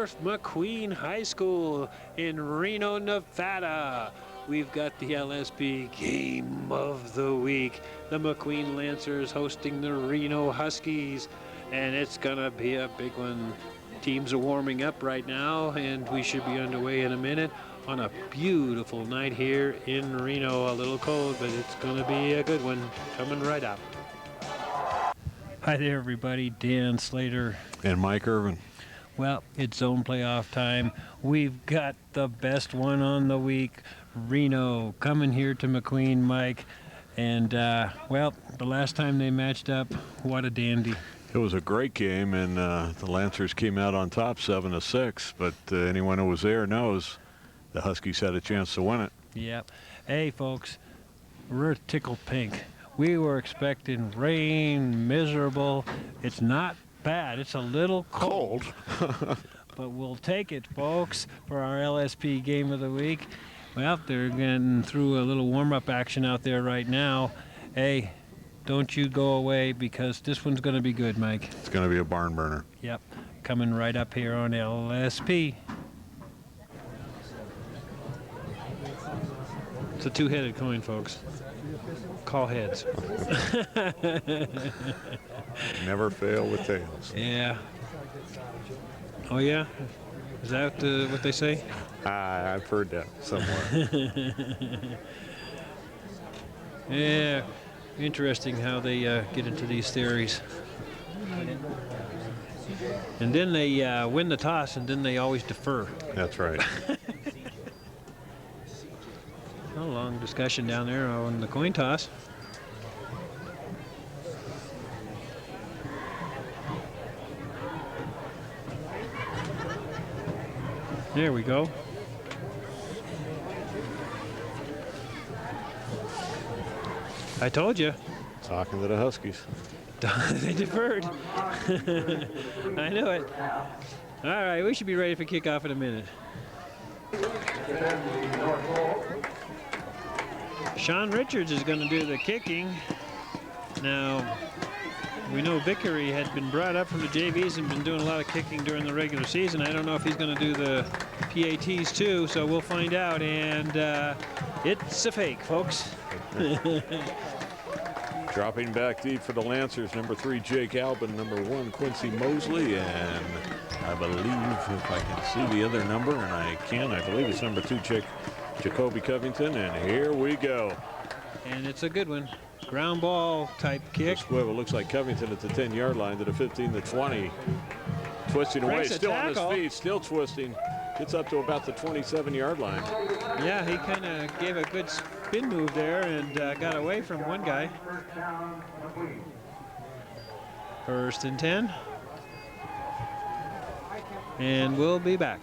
course, McQueen High School in Reno, Nevada. We've got the LSP Game of the Week. The McQueen Lancers hosting the Reno Huskies, and it's gonna be a big one. Teams are warming up right now, and we should be underway in a minute on a beautiful night here in Reno. A little cold, but it's gonna be a good one coming right up. Hi there, everybody. Dan Slater. And Mike Irvin. Well, it's zone playoff time. We've got the best one on the week, Reno, coming here to McQueen, Mike. And, well, the last time they matched up, what a dandy. It was a great game, and the Lancers came out on top 7-6. But anyone who was there knows the Huskies had a chance to win it. Yep. Hey, folks, we're tickled pink. We were expecting rain, miserable. It's not bad. It's a little cold. But we'll take it, folks, for our LSP Game of the Week. Well, they're getting through a little warm-up action out there right now. Hey, don't you go away, because this one's going to be good, Mike. It's going to be a barn burner. Yep. Coming right up here on LSP. It's a two-headed coin, folks. Call heads. Never fail with tails. Yeah. Oh, yeah? Is that what they say? I've heard that somewhere. Yeah. Interesting how they get into these theories. And then they win the toss, and then they always defer. That's right. A long discussion down there on the coin toss. There we go. I told you. Talking to the Huskies. They deferred. I knew it. All right, we should be ready for kickoff in a minute. Sean Richards is going to do the kicking. Now, we know Vickery had been brought up from the JVs and been doing a lot of kicking during the regular season. I don't know if he's going to do the PATs too, so we'll find out. And it's a fake, folks. Dropping back deep for the Lancers, number 3, Jake Albin, number 1, Quincy Mosley, and I believe, if I can see the other number, and I can, I believe it's number 2, Jacoby Covington, and here we go. And it's a good one. Ground ball type kick. Swivel looks like Covington at the 10-yard line to the 15, the 20. Twisting away, still on his feet, still twisting. Gets up to about the 27-yard line. Yeah, he kind of gave a good spin move there and got away from one guy. 1st and 10. And we'll be back.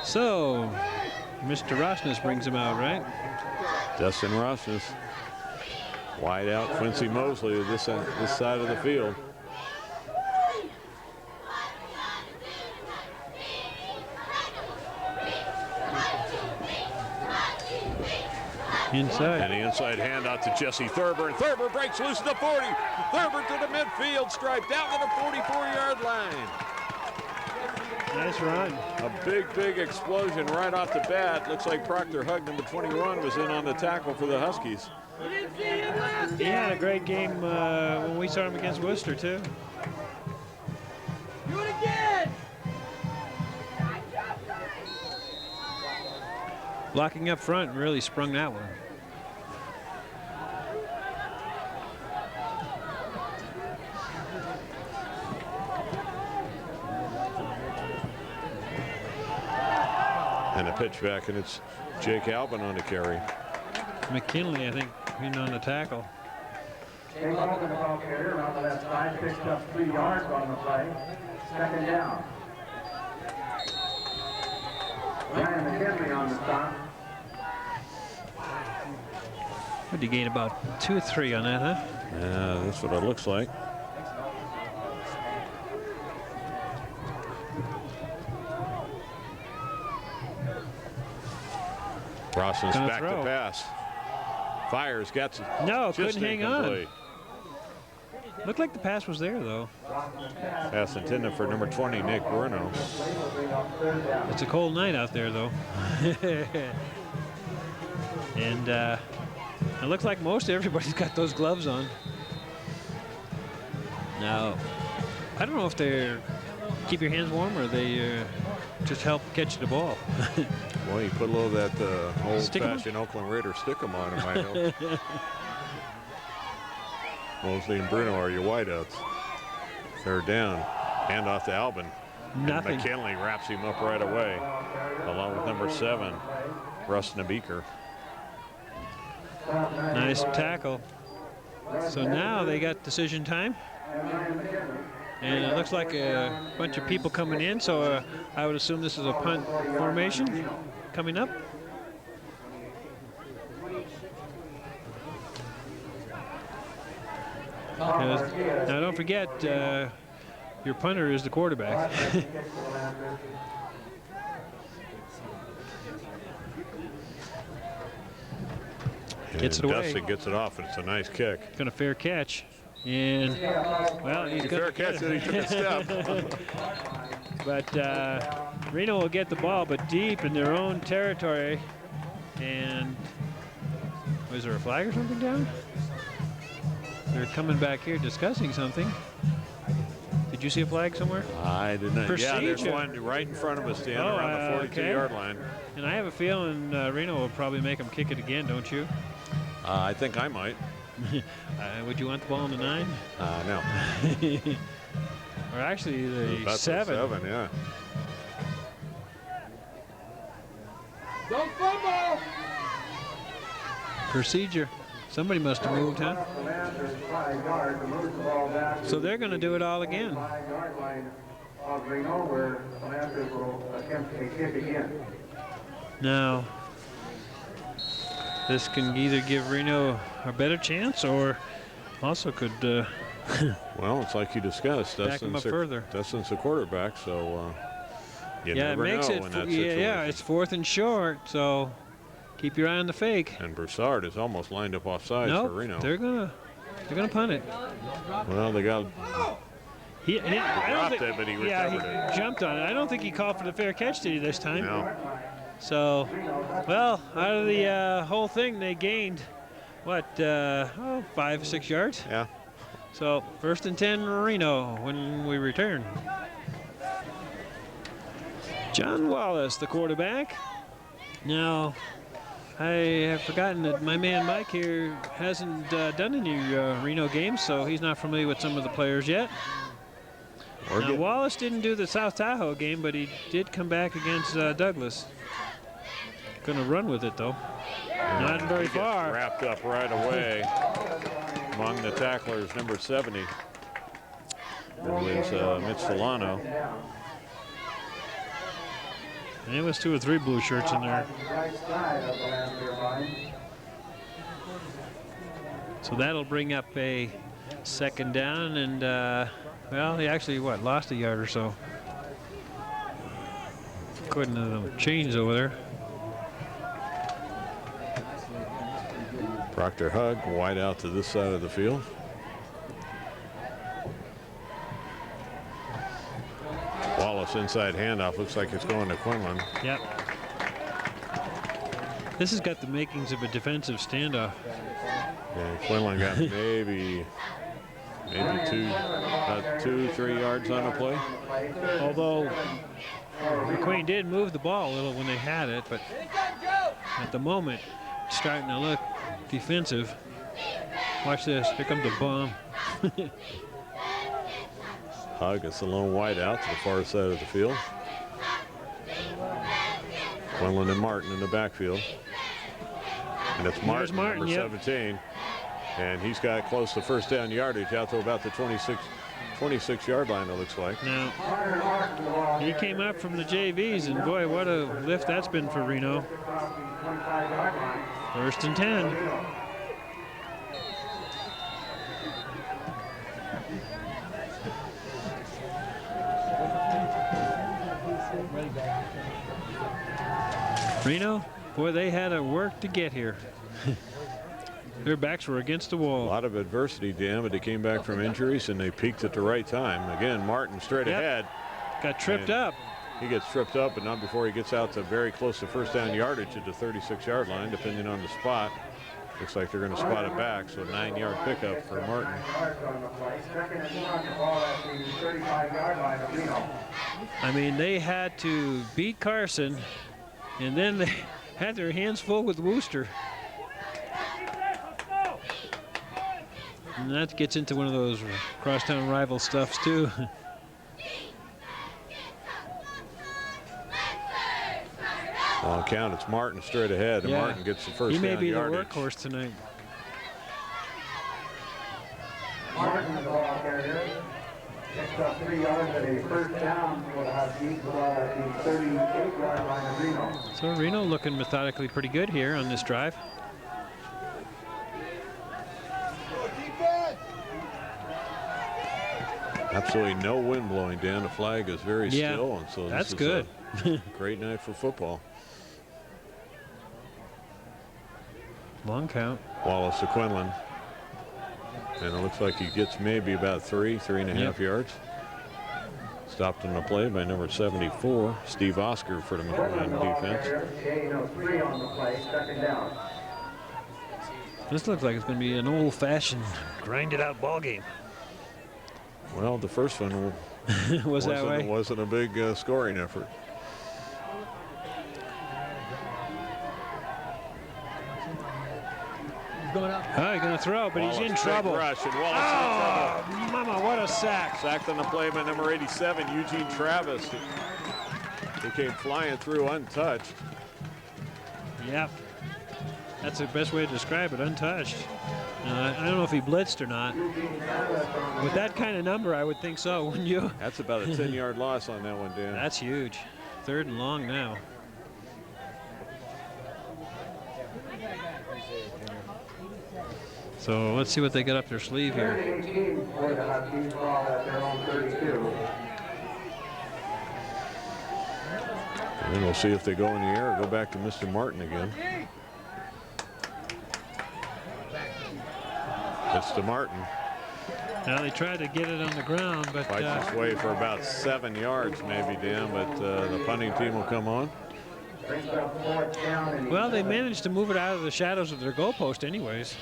So, Mr. Rosnes brings him out, right? Dustin Rosnes. Wide out Quincy Mosley this side of the field. Inside. And the inside handout to Jesse Thurber. And Thurber breaks loose at the 40. Thurber to the midfield stripe down to the 44-yard line. Nice run. A big explosion right off the bat. Looks like Proctor Hug, number 21, was in on the tackle for the Huskies. He had a great game when we saw him against Worcester, too. Do it again! Blocking up front really sprung that one. And a pitch back, and it's Jake Albin on the carry. McKinley, I think, in on the tackle. Jake Albin, the ball carrier, around the left side, picked up 3 yards on the play. 2nd down. Ryan McKinley on the stop. What did he gain, about 2 or 3 on that, huh? Yeah, that's what it looks like. Rosnes back to pass. Fires, gets it. No, just couldn't hang on. Looked like the pass was there, though. Pass intended for number 20, Nick Reno. It's a cold night out there, though. And it looks like most everybody's got those gloves on. Now, I don't know if they're keep your hands warm or they just help catch the ball. Well, you put a little of that old-fashioned Oakland Raiders stick-em on it might help. Mosley and Bruno are your wideouts. Third down. Hand off to Albin. Nothing. And McKinley wraps him up right away, along with number 7, Russ Nabeeker. Nice tackle. So now they got decision time. And it looks like a bunch of people coming in, so I would assume this is a punt formation coming up. Now don't forget, your punter is the quarterback. Gets it away. Dustin gets it off, and it's a nice kick. Got a fair catch. And, well, he's Fair catch that he took a step. But Reno will get the ball, but deep in their own territory. And was there a flag or something down? They're coming back here discussing something. Did you see a flag somewhere? I did not. Procedure. Yeah, there's one right in front of us, Dan, around the 42-yard line. And I have a feeling Reno will probably make them kick it again, don't you? I think I might. Would you want the ball on the 9? No. Or actually the That's 7. The 7, yeah. Don't fumble! Procedure. Somebody must have moved, huh? So they're going to do it all again. Now, this can either give Reno a better chance or also could well, it's like you discussed. back them up further. Dustin's the quarterback, so you never it makes know it in that situation. yeah, it's 4th and short, so keep your eye on the fake. And Broussard is almost lined up offsides for Reno. They're gonna punt it. Well, they got. He dropped it, but he recovered it. He jumped on it. I don't think he called for the fair catch, did he, this time? No. So, well, out of the whole thing, they gained, what, 5, 6 yards? Yeah. So, 1st and 10, Reno, when we return. John Wallace, the quarterback. Now, I have forgotten that my man Mike here hasn't done any Reno games, so he's not familiar with some of the players yet. Now, Wallace didn't do the South Tahoe game, but he did come back against Douglas. Going to run with it, though. Not very far. Wrapped up right away among the tacklers, number 70. It was Mitch Solano. And it was 2 or 3 blue shirts in there. So that'll bring up a 2nd down, and well, he actually lost a yard or so. According to the chains over there. Proctor Hug wide out to this side of the field. Wallace inside handoff. Looks like it's going to Quinlan. Yep. This has got the makings of a defensive standoff. And Quinlan got maybe 2, 3 yards on the play. Although McQueen did move the ball a little when they had it, but at the moment, it's starting to look defensive. Watch this. Here comes the bomb. Hug is the lone wide out to the far side of the field. Quinlan and Martin in the backfield. And it's Martin, number 17. And he's got close to 1st down yardage out to about the 26-yard line, it looks like. Now, he came up from the JVs, and boy, what a lift that's been for Reno. 1st and 10. Reno, boy, they had to work to get here. Their backs were against the A wall. lot of adversity, Dan, but they came back from injuries and they peaked at the right time. Again, Martin straight ahead. Got tripped up. He gets tripped up, but not before he gets out to very close to first down yardage at the 36-yard line, depending on the spot. Looks like they're going to spot it back, so 9-yard pickup for Martin. I mean, they had to beat Carson, and then they had their hands full with Wooster. And that gets into one of those crosstown rival stuffs, too. On count, it's Martin straight ahead, and Martin gets the first down yardage. He may be the workhorse tonight. Martin, the ball carrier, picks up 3 yards at a first down for the Huskies, at the 38-yard line of Reno. So Reno looking methodically pretty good here on this drive. Absolutely no wind blowing, Dan. The flag is very still, and so that's this good. is a great night for football. Long count. Wallace to Quinlan. And it looks like he gets maybe about 3.5 yards. Stopped on the play by number 74, Steve Oscar for the McQueen defense. Gain of 3 on the play, second down. This looks like it's going to be an old-fashioned, grinded-out ball game. Well, the first one wasn't a big scoring effort. Oh, he's going to throw, but Wallace, he's in trouble. Rush, and Wallace in trouble. Mama, what a sack. Sacked on the play by number 87, Eugene Travis. He came flying through untouched. Yep. That's the best way to describe it, untouched. I don't know if he blitzed or not. With that kind of number, I would think so, wouldn't you? That's about a 10-yard loss on that one, Dan. That's huge. 3rd and long now. So let's see what they got up their sleeve here. And then we'll see if they go in the air or go back to Mr. Martin again. It's to Martin. Now they tried to get it on the ground, but fights its way for about 7 yards maybe, Dan, but the punting team will come on. Well, they managed to move it out of the shadows of their goalpost anyways.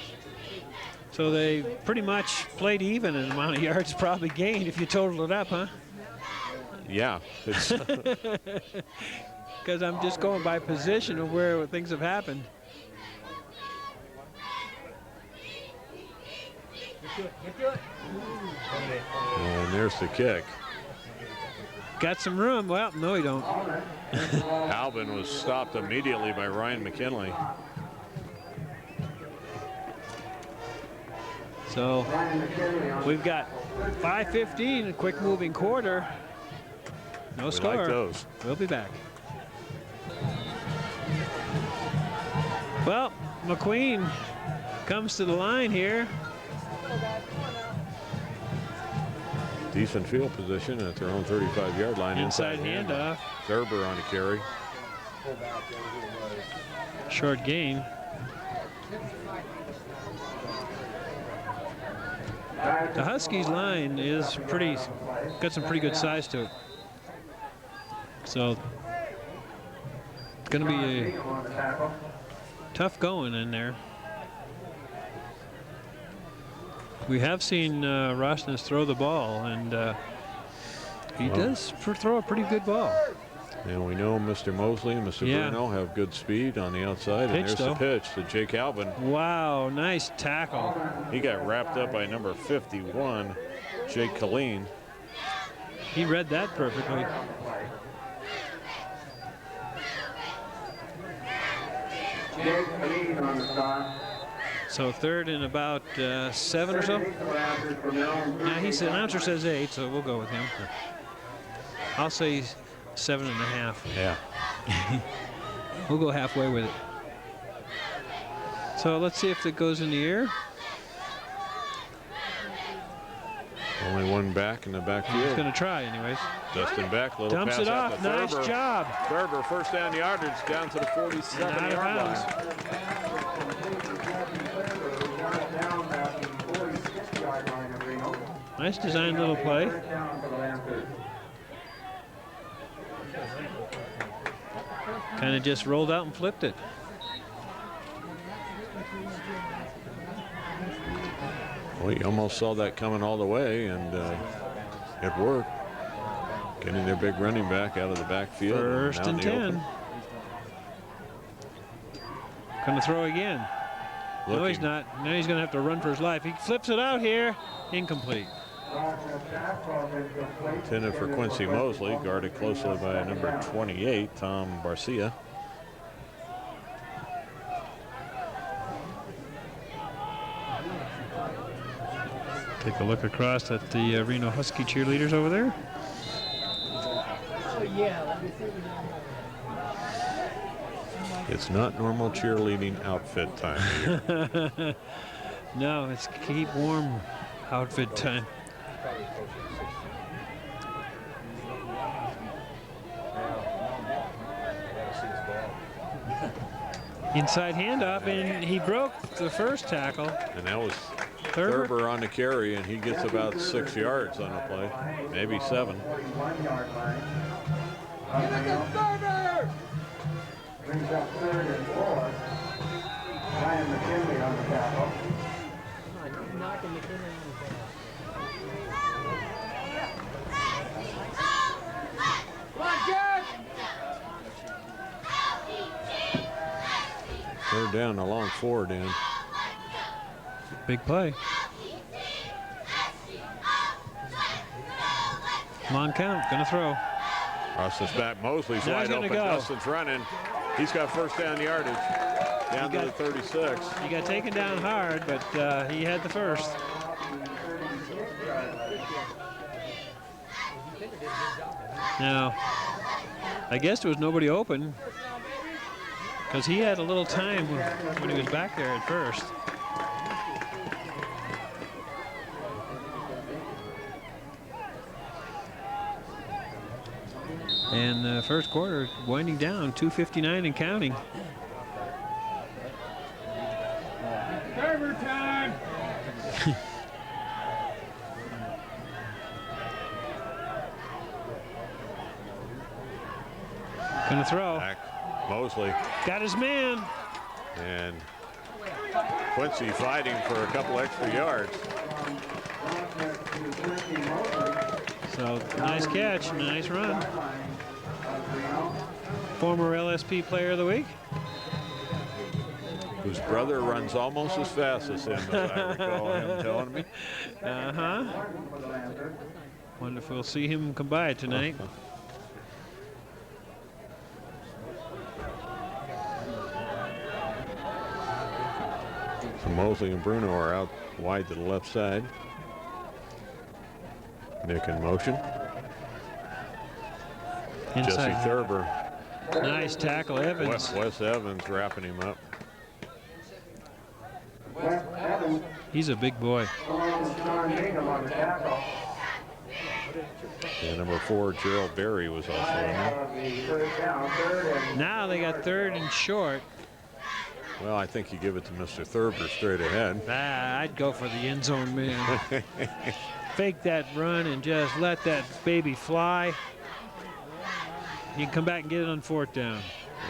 So they pretty much played even in the amount of yards probably gained if you total it up, huh? Yeah. Because I'm just going by position of where things have happened. And there's the kick. Got some room. Well, no, he don't. Albin was stopped immediately by Ryan McKinley. So we've got 5:15, a quick moving quarter. No score. Like those. We'll be back. Well, McQueen comes to the line here. Decent field position at their own 35-yard line. Inside handoff. Gerber on a carry. Short gain. The Huskies line is got some pretty good size to it. So it's going to be a tough going in there. We have seen Rosnes throw the ball, and he does throw a pretty good ball. And we know Mr. Mosley and Mr. Bruno have good speed on the outside. Pitch, and there's the pitch to Jake Albin. Wow, nice tackle. He got wrapped up by number 51, Jake Colleen. He read that perfectly. Jake Colleen on the stop. So 3rd and about 7 or so. Now the announcer says 8, so we'll go with him. I'll say 7.5. Yeah. We'll go halfway with it. So let's see if it goes in the air. Only one back in the backfield. He's going to try anyways. Dustin Beck, little Dumps pass it out off. to Nice Thurber. job. Thurber, first down yardage down to the 47-yard line. Nice design little play. First down for the Lancers. Kind of just rolled out and flipped it. Well, you almost saw that coming all the way, and it worked. Getting their big running back out of the backfield. First and 10. Going to throw again. No, he's not. Now he's going to have to run for his life. He flips it out here. Incomplete. Intended for Quincy Mosley, guarded closely by number 28, Tom Barcia. Take a look across at the Reno Husky cheerleaders over there. It's not normal cheerleading outfit time. No, it's keep warm outfit time. Inside handoff, and he broke the first tackle. And that was Thurber on the carry, and he gets about 6 yards on the play, maybe 7. 41-yard line. Brings up 3rd and 4. Ryan McKinley on the tackle. Third down, a long 4, Dan. Big play. Long count, gonna throw. Austin's back, Mosley's Now he's wide gonna open. go. Justin's running. He's got first down yardage. Down to the 36. He got taken down hard, but he had the first. Now, I guess there was nobody open because he had a little time when he was back there at first. And the first quarter winding down, 2:59 and counting. Server time. Gonna throw. Back. Mosley. Got his man. And Quincy fighting for a couple extra yards. So nice catch, nice run. Former LSP Player of the Week. Whose brother runs almost as fast as him, as I recall him telling me. Wonderful to see him come by tonight. So Mosley and Bruno are out wide to the left side. Nick in motion. Inside. Jesse Thurber. Nice tackle, Evans. Wes Evans wrapping him up. He's a big boy. And number 4, Gerald Berry, was also in there. Now they got 3rd and short. Well, I think you give it to Mr. Thurber straight ahead. I'd go for the end zone, man. Fake that run and just let that baby fly. You can come back and get it on 4th down.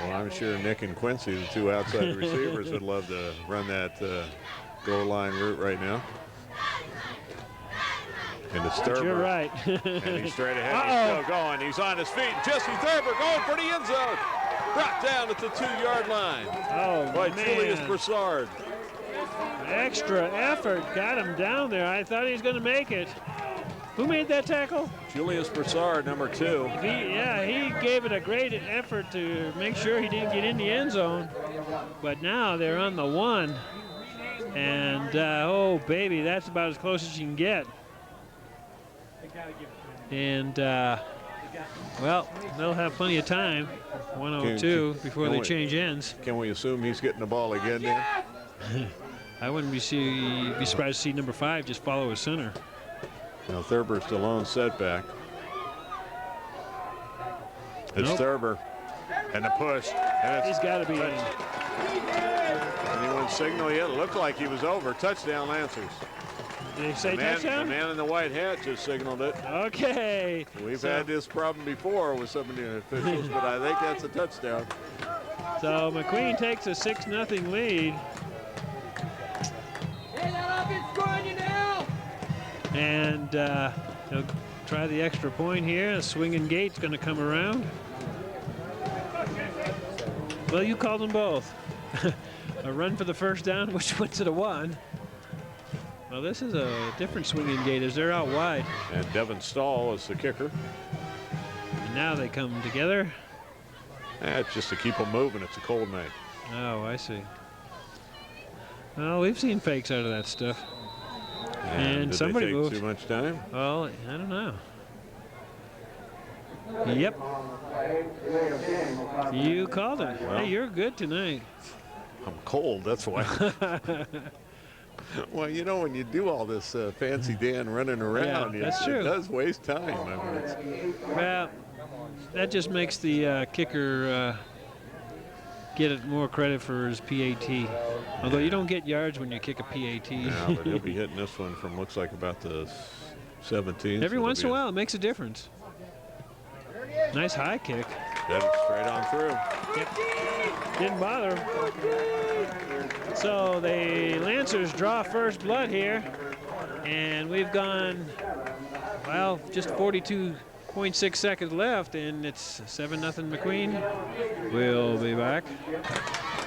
Well, I'm sure Nick and Quincy, the 2 outside receivers, would love to run that goal line route right now. And it's Thurber. You're right. And he's straight ahead. He's still going. He's on his feet. Jesse Thurber going for the end zone. Brought down at the 2-yard line. Oh, by man. Julius Broussard. Extra effort got him down there. I thought he was going to make it. Who made that tackle? Julius Broussard, number 2. He gave it a great effort to make sure he didn't get in the end zone. But now they're on the 1. And, oh, baby, that's about as close as you can get. And, well, they'll have plenty of time, 1:02, before they change ends. Can we assume he's getting the ball again then? I wouldn't be surprised to see number 5 just follow his center. Now Thurber's the lone setback. It's Thurber. And the push. And He's got to be in. Anyone signal yet? It looked like he was over. Touchdown, Lancers. Did they say The touchdown? man in the white hat just signaled it. Okay. We've had this problem before with some of the officials, but I think that's a touchdown. So McQueen takes a 6-0 lead. Hey, that offense scoring you now! And he'll try the extra point here. A swinging gate's going to come around. Well, you called them both. A run for the first down, which went to the 1. Well, this is a different swinging gate as they're out wide. And Devin Stahl is the kicker. And now they come together. It's just to keep them moving. It's a cold night. Oh, I see. Well, we've seen fakes out of that stuff. And did somebody they take moved. too much time? Well, I don't know. Yep. You called it. Well. Hey, you're good tonight. I'm cold, that's why. Well, you know, when you do all this fancy Dan running around, that's true. It does waste time. I mean, Well, that just makes the kicker get it more credit for his PAT. Although you don't get yards when you kick a PAT. yeah, but he'll be hitting this one from looks like about the 17. Every once in a while, it makes a difference. Nice high kick. That is straight on through. Yep. Didn't bother him. So the Lancers draw first blood here. And we've gone, well, just 42.6 seconds left, and it's 7-0 McQueen. We'll be back.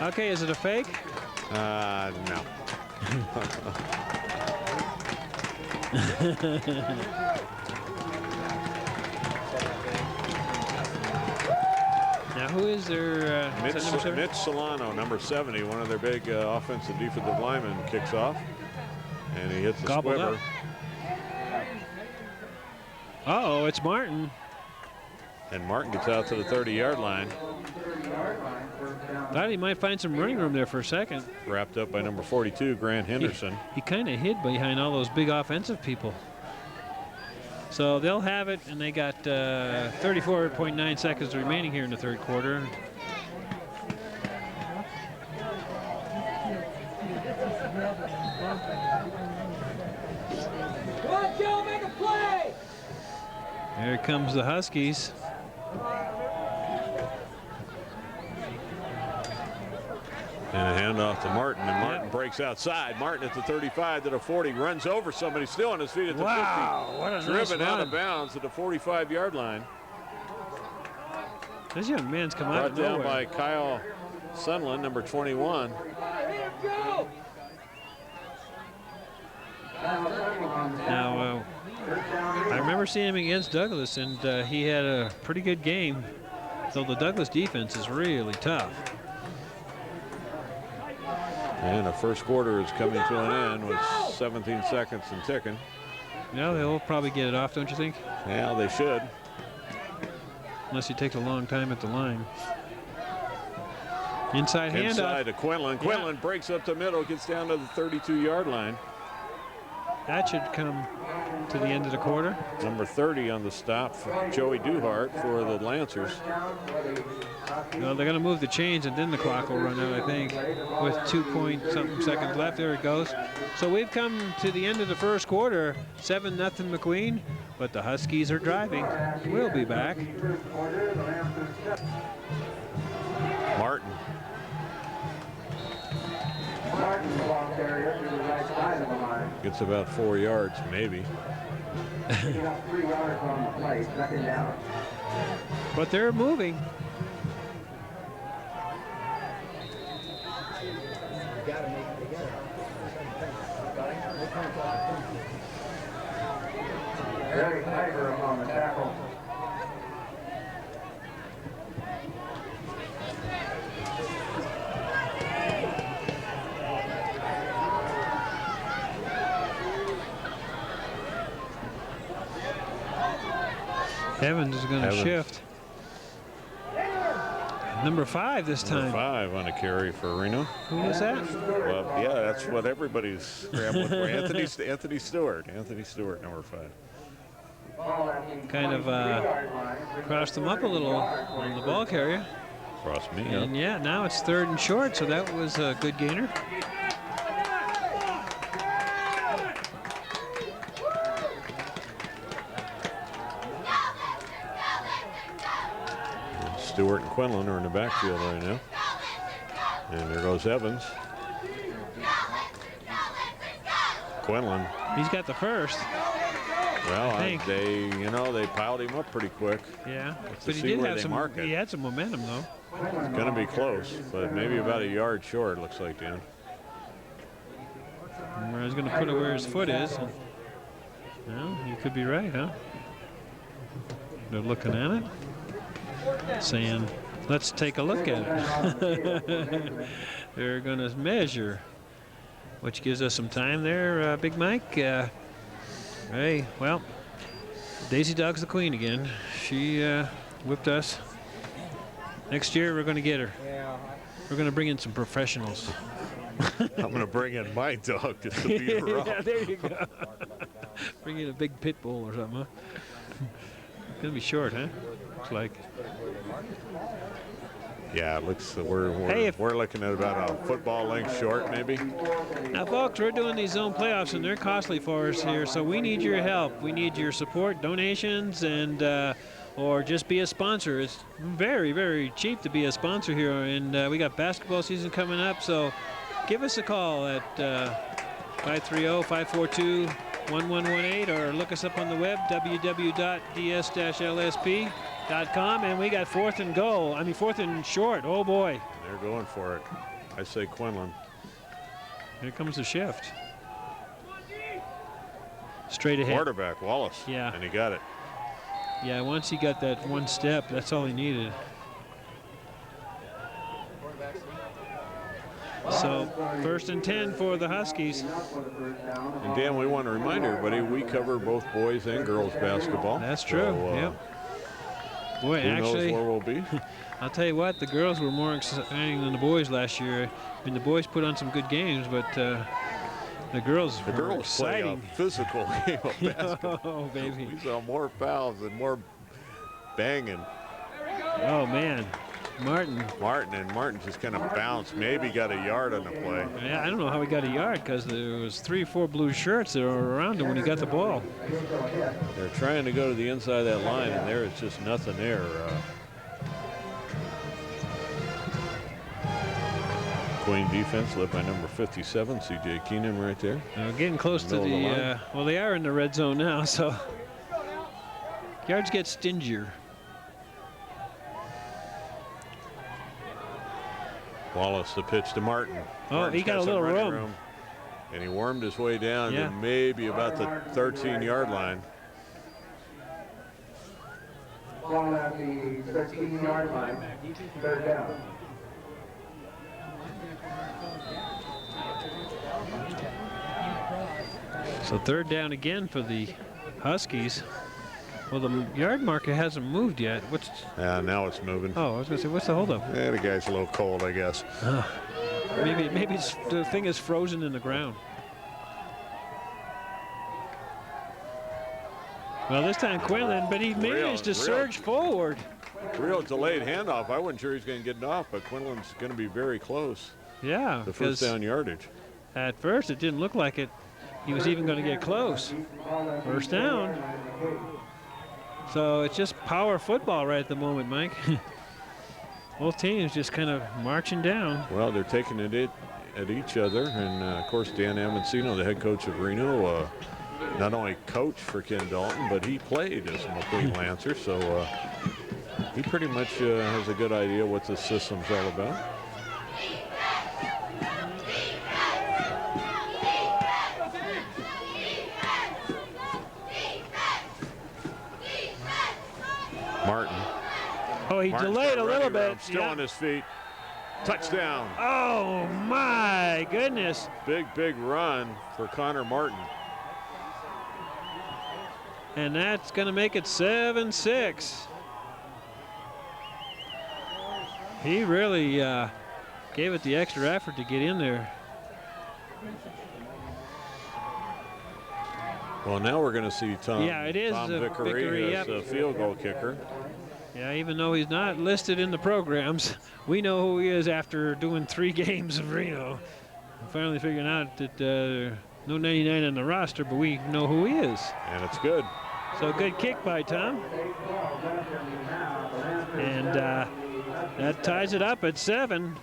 Okay, is it a fake? No. Now, who is their Mitch, is that number 7? Mitch Solano, number 70, one of their big offensive defensive linemen, kicks off. And he hits the Gobbled squibber. up. Uh-oh, it's Martin. And Martin gets out to the 30-yard line. Thought he might find some running room there for a second. Wrapped up by number 42, Grant Henderson. He kind of hid behind all those big offensive people. So they'll have it, and they got 34.9 seconds remaining here in the third quarter. Come on, Joe, make a play! Here comes the Huskies. And a handoff to Martin, and Martin breaks outside. Martin at the 35 to the 40, runs over somebody, still on his feet at the 50. What a Driven nice out run. of bounds at the 45-yard line. This young man's come out Brought of down nowhere. by Kyle Sunland, number 21. Here, Joe! Now, I remember seeing him against Douglas, and he had a pretty good game. So the Douglas defense is really tough. And the first quarter is coming to an end with 17 seconds and ticking. Yeah, they'll probably get it off, don't you think? Yeah, they should. Unless he takes a long time at the line. Inside handoff. Inside to Quinlan. Quinlan breaks up the middle, gets down to the 32-yard line. That should come to the end of the quarter. Number 30 on the stop for Joey Duhart for the Lancers. Well, they're going to move the chains, and then the clock will run out, I think, with 2-point-something seconds left. There it goes. So we've come to the end of the first quarter. 7-0 McQueen, but the Huskies are driving. We'll be back. Martin. Martin ball carrier to the right side of the line. Gets about 4 yards, maybe. He got 3 yards on the play, second down. But they're moving. Very Tiger on the tackle. Evans is going to Evans. shift. Number 5 this Number time. 5 on a carry for Reno. Who was that? Well, yeah, that's what everybody's scrambling for. Anthony Stewart. Anthony Stewart, number 5. Kind of crossed them up a little on the ball carrier. Cross me up. And yeah, now it's 3rd and short, so that was a good gainer. Stewart and Quinlan are in the backfield right now. And there goes Evans. Quinlan. He's got the first. Well, they piled him up pretty quick. Yeah, but he did have some. He had some momentum though. It's going to be close, but maybe about a yard short. Looks like Dan. He's going to put it where his foot is. Well, you could be right, huh? They're looking at it, saying, "Let's take a look at it." They're going to measure, which gives us some time there, Big Mike. Hey, well, Daisy Dog's the queen again. She whipped us. Next year, we're going to get her. We're going to bring in some professionals. I'm going to bring in my dog just to beat her up. Yeah, there you go. Bring in a big pit bull or something, huh? It's going to be short, huh? Looks like. Yeah, it looks we're looking at about a football length short, maybe. Now, folks, we're doing these zone playoffs, and they're costly for us here, so we need your help. We need your support, donations, and or just be a sponsor. It's very, very cheap to be a sponsor here, and we got basketball season coming up, so give us a call at 530-542-1118, or look us up on the web, www.ds-lsp.com, and we got fourth and short. Oh boy. They're going for it. I say Quinlan. Here comes the shift. Straight ahead. Quarterback, Wallace. Yeah. And he got it. Yeah, once he got that one step, that's all he needed. So, 1st and 10 for the Huskies. And Dan, we want to remind everybody, we cover both boys and girls basketball. That's true, So, Boy, who actually, knows where we'll be? I'll tell you what, the girls were more exciting than the boys last year. I mean, the boys put on some good games, but the girls were exciting. Play a physical game of basketball. Oh, baby. We saw more fouls and more banging. Oh, man. Martin just kind of bounced, maybe got a yard on the play. Yeah, I don't know how he got a yard, because there was 3 or 4 blue shirts that were around him when he got the ball. They're trying to go to the inside of that line, and there is just nothing there. Queen defense led by number 57, C.J. Keenan right there. Getting close to the well, they are in the red zone now, so yards get stingier. Wallace, the pitch to Martin. Oh, Martin's he got a little room. And he wormed his way down to maybe about the 13-yard line. Ball at the 13-yard line, 3rd down. So 3rd down again for the Huskies. Well, the yard marker hasn't moved yet. Now it's moving. Oh, I was going to say, what's the holdup? Yeah, the guy's a little cold, I guess. Maybe the thing is frozen in the ground. Well, this time Quinlan, but he managed to surge forward. Real delayed handoff. I wasn't sure he was going to get it off, but Quinlan's going to be very close. Yeah. The first down yardage. At first, it didn't look like it. He was even going to get close. 1st down. So it's just power football right at the moment, Mike. Both teams just kind of marching down. Well, they're taking it at each other. And, of course, Dan Amancino, the head coach of Reno, not only coached for Ken Dalton, but he played as a McQueen Lancer. So he pretty much has a good idea what this system's all about. Martin. Oh, he delayed a little bit. Still on his feet. Touchdown. Oh, my goodness. Big run for Connor Martin. And that's going to make it 7-6. He really gave it the extra effort to get in there. Well, now we're going to see Tom. Yeah, it is Tom Vickery as a field goal kicker. Yeah, even though he's not listed in the programs, we know who he is after doing 3 games of Reno. Finally figuring out that no 99 on the roster, but we know who he is. And it's good. So good kick by Tom. And That ties it up at 7.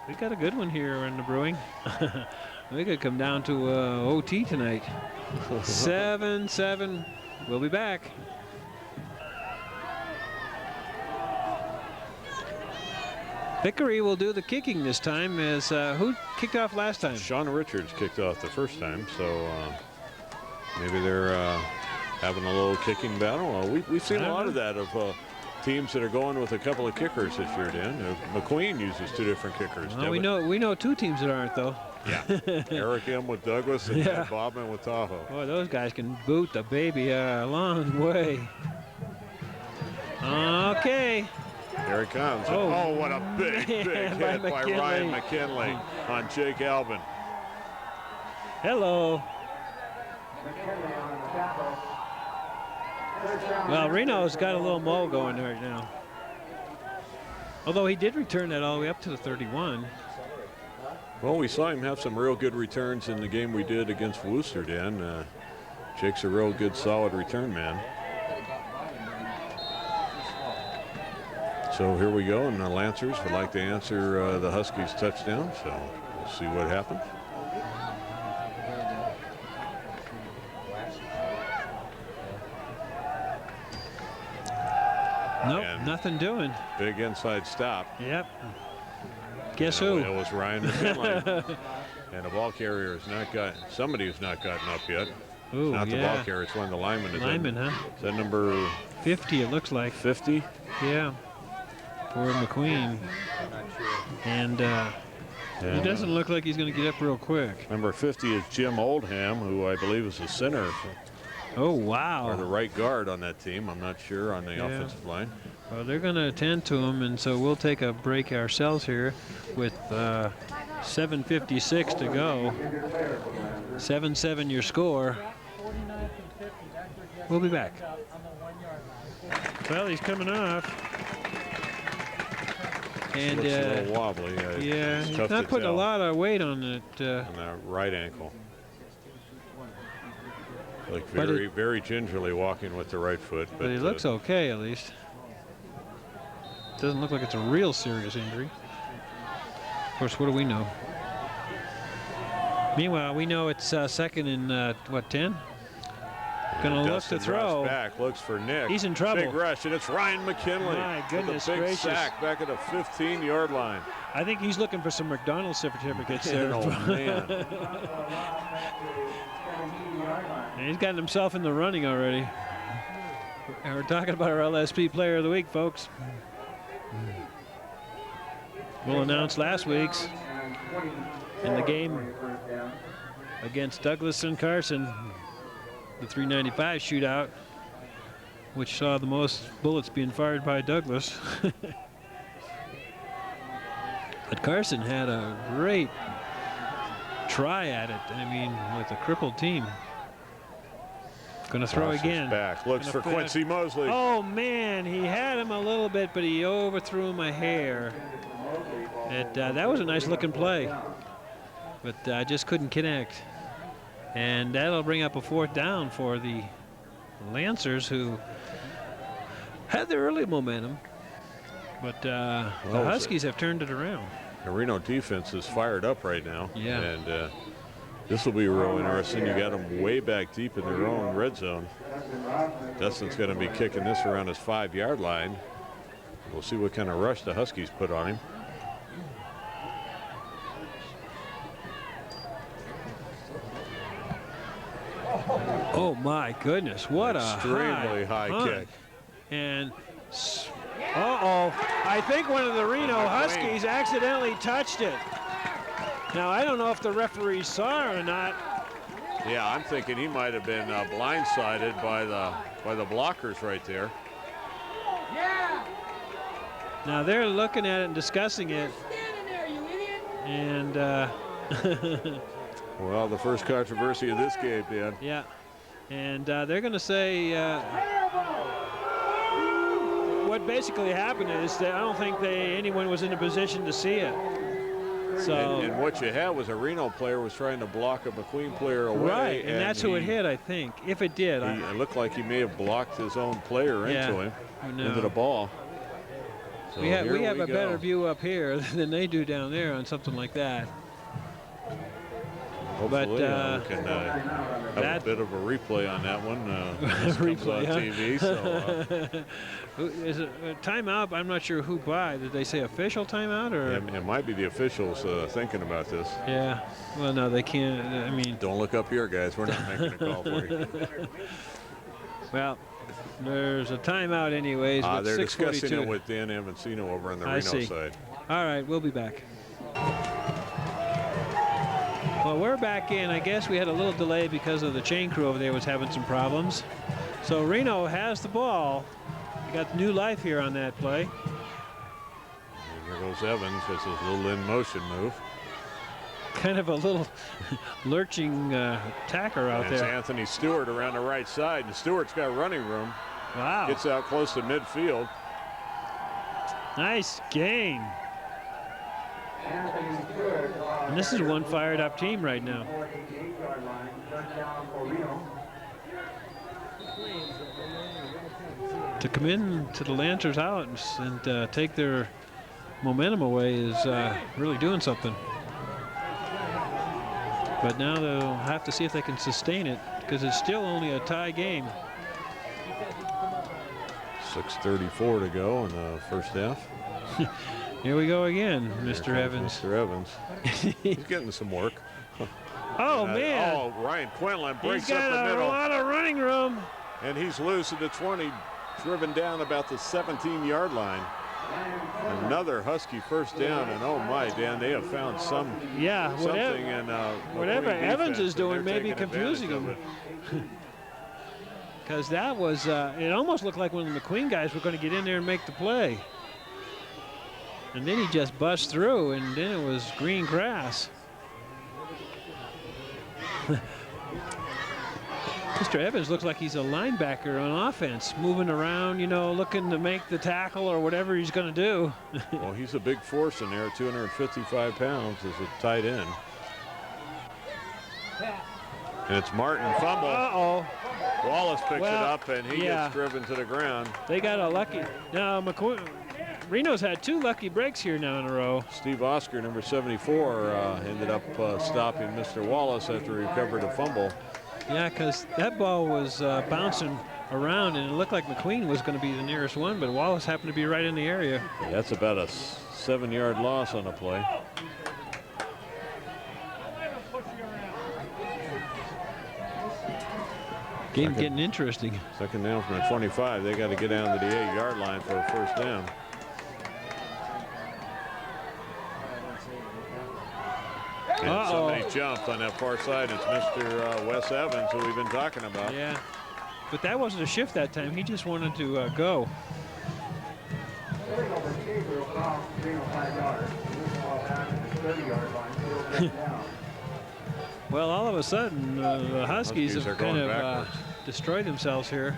We got a good one here in the brewing. We could come down to OT tonight. 7-7. We'll be back. Vickery will do the kicking this time. As who kicked off last time? Sean Richards kicked off the first time, so maybe they're having a little kicking battle. We've seen a lot of that of teams that are going with a couple of kickers this year, Dan. McQueen uses 2 different kickers. Well, we know 2 teams that aren't, though. Yeah. Eric M. with Douglas and Matt Bobman with Tahoe. Boy, those guys can boot the baby a long way. Okay. Here it comes. Oh, what a big hit by Ryan McKinley on Jake Albin. Hello. Well, Reno's got a little mo going right now. Although he did return that all the way up to the 31. Well, we saw him have some real good returns in the game we did against Worcester, Dan. Jake's a real good, solid return man. So here we go, and the Lancers would like to answer the Huskies touchdown, so we'll see what happens. Nope, nothing doing. Big inside stop. Yep. Guess who? It was Ryan McKinley. And the ball carrier has not got, somebody who's not gotten up yet. Ooh, it's not the ball carrier, it's one of the linemen. Lineman, huh? Is that number 50, it looks like. 50? Yeah. For McQueen. And it doesn't look like he's going to get up real quick. Number 50 is Jim Oldham, who I believe is the center. Oh, wow. Or the right guard on that team. I'm not sure on the offensive line. Well, they're going to attend to him, and so we'll take a break ourselves here with 7:56 to go. 7-7 your score. We'll be back. Well, he's coming off. And looks a little wobbly. Yeah, he's not putting a lot of weight on it. On the right ankle. Like very gingerly walking with the right foot. But he looks okay, at least. Doesn't look like it's a real serious injury. Of course, what do we know? Meanwhile, we know it's second and, 10? Gonna look to throw. Back, looks for Nick. He's in trouble. Big rush, and it's Ryan McKinley. My goodness with a big gracious. sack back at the 15-yard line. I think he's looking for some McDonald's certificates there. Oh, man. And he's gotten himself in the running already. And we're talking about our LSP Player of the Week, folks. We'll announce last week's in the game against Douglas and Carson, the 395 shootout, which saw the most bullets being fired by Douglas. But Carson had a great try at it. I mean, with a crippled team. Going to throw again. Back. Looks for Quincy Mosley. Oh, man, he had him a little bit, but he overthrew him a hair. That was a nice looking play, but just couldn't connect. And that'll bring up a 4th down for the Lancers, who had their early momentum, but the Huskies have turned it around. The Reno defense is fired up right now. Yeah. And this will be real interesting. You got them way back deep in their own red zone. Dustin's going to be kicking this around his 5-yard line. We'll see what kind of rush the Huskies put on him. Oh my goodness, what extremely a high kick. And I think one of the Reno Huskies accidentally touched it. Now I don't know if the referee saw it or not. Yeah, I'm thinking he might have been blindsided by the blockers right there. Yeah. Now they're looking at it and discussing it. Standing there, you idiot. And well, the first controversy of this game, Dan. yeah, and they're going to say what basically happened is that I don't think anyone was in a position to see it. So and what you had was a Reno player was trying to block a McQueen player away. Right, and that's who it hit, I think. If it did. It looked like he may have blocked his own player into him, into the ball. So we have a go. better view up here than they do down there on something like that. Hopefully, But we can have a bit of a replay on that one. This comes on TV. So, is it a timeout? I'm not sure who by. Did they say official timeout or? it might be the officials thinking about this. Yeah. Well, no, they can't. I mean, don't look up here, guys. We're not making a call for you. Well, there's a timeout anyways. They're discussing it with Dan Avancino over on the Reno side. All right, we'll be back. Well, we're back in. I guess we had a little delay because of the chain crew over there was having some problems. So Reno has the ball. We got new life here on that play. And here goes Evans. This is a little in motion move. Kind of a little lurching tacker out It's there. Anthony Stewart around the right side, and Stewart's got running room. Wow. Gets out close to midfield. Nice gain. And this is one fired up team right now. To come in to the Lancers out and take their momentum away is really doing something. But now they'll have to see if they can sustain it because it's still only a tie game. 6:34 to go in the first half. Here we go again, Mr. Evans. Mr. Evans. He's getting some work. Oh, man. Oh, Ryan Quinlan breaks He's got up the middle. a lot of running room. And he's loose at the 20, driven down about the 17-yard line. Another Husky first down, and oh my, Dan, they have found something in whatever Evans is doing may be taking confusing advantage him. Because that was, it almost looked like one of the McQueen guys were going to get in there and make the play. And then he just bust through, and then it was green grass. Mr. Evans looks like he's a linebacker on offense, moving around, you know, looking to make the tackle or whatever he's going to do. Well, he's a big force in there, 255 pounds as a tight end. And it's Martin fumble. Uh-oh. Wallace picks it up, and he gets driven to the ground. They got a lucky. Now, Reno's had two lucky breaks here now in a row. Steve Oscar, number 74, ended up stopping Mr. Wallace after he recovered a fumble. Yeah, because that ball was bouncing around, and it looked like McQueen was going to be the nearest one, but Wallace happened to be right in the area. Yeah, that's about a 7-yard loss on the play. Game getting interesting. Second down from the 25. They got to get down to the 8-yard line for a first down. And somebody jumped on that far side. It's Mr. Wes Evans, who we've been talking about. Yeah, but that wasn't a shift that time. He just wanted to go. Well, all of a sudden, the Huskies have kind of destroyed themselves here.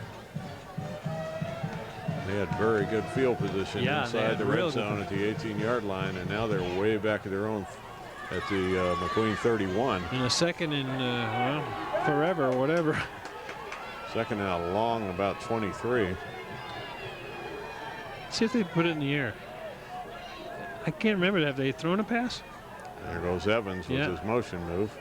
They had very good field position inside the red zone at the 18-yard line, and now they're way back at their own at the McQueen 31. In a second and, well, forever or whatever. Second and a long, about 23. Let's see if they put it in the air. I can't remember. Have they thrown a pass? There goes Evans with his motion move.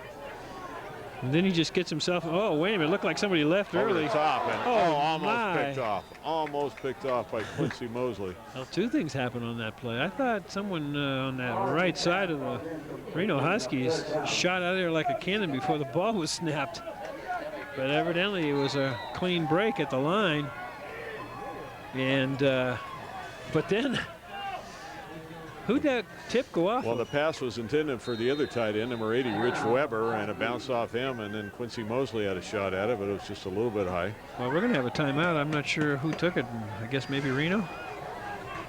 And then he just gets himself. Oh, wait a minute. It looked like somebody left over early. The top and almost my. picked off. Almost picked off by Quincy Mosley. Well, two things happened on that play. I thought someone on that right side of the Reno Huskies shot out of there like a cannon before the ball was snapped. But evidently it was a clean break at the line. And, but then, who'd that tip go off? Well, the pass was intended for the other tight end, number 80, Rich Weber, and it bounced off him, and then Quincy Mosley had a shot at it, but it was just a little bit high. Well, we're going to have a timeout. I'm not sure who took it. I guess maybe Reno.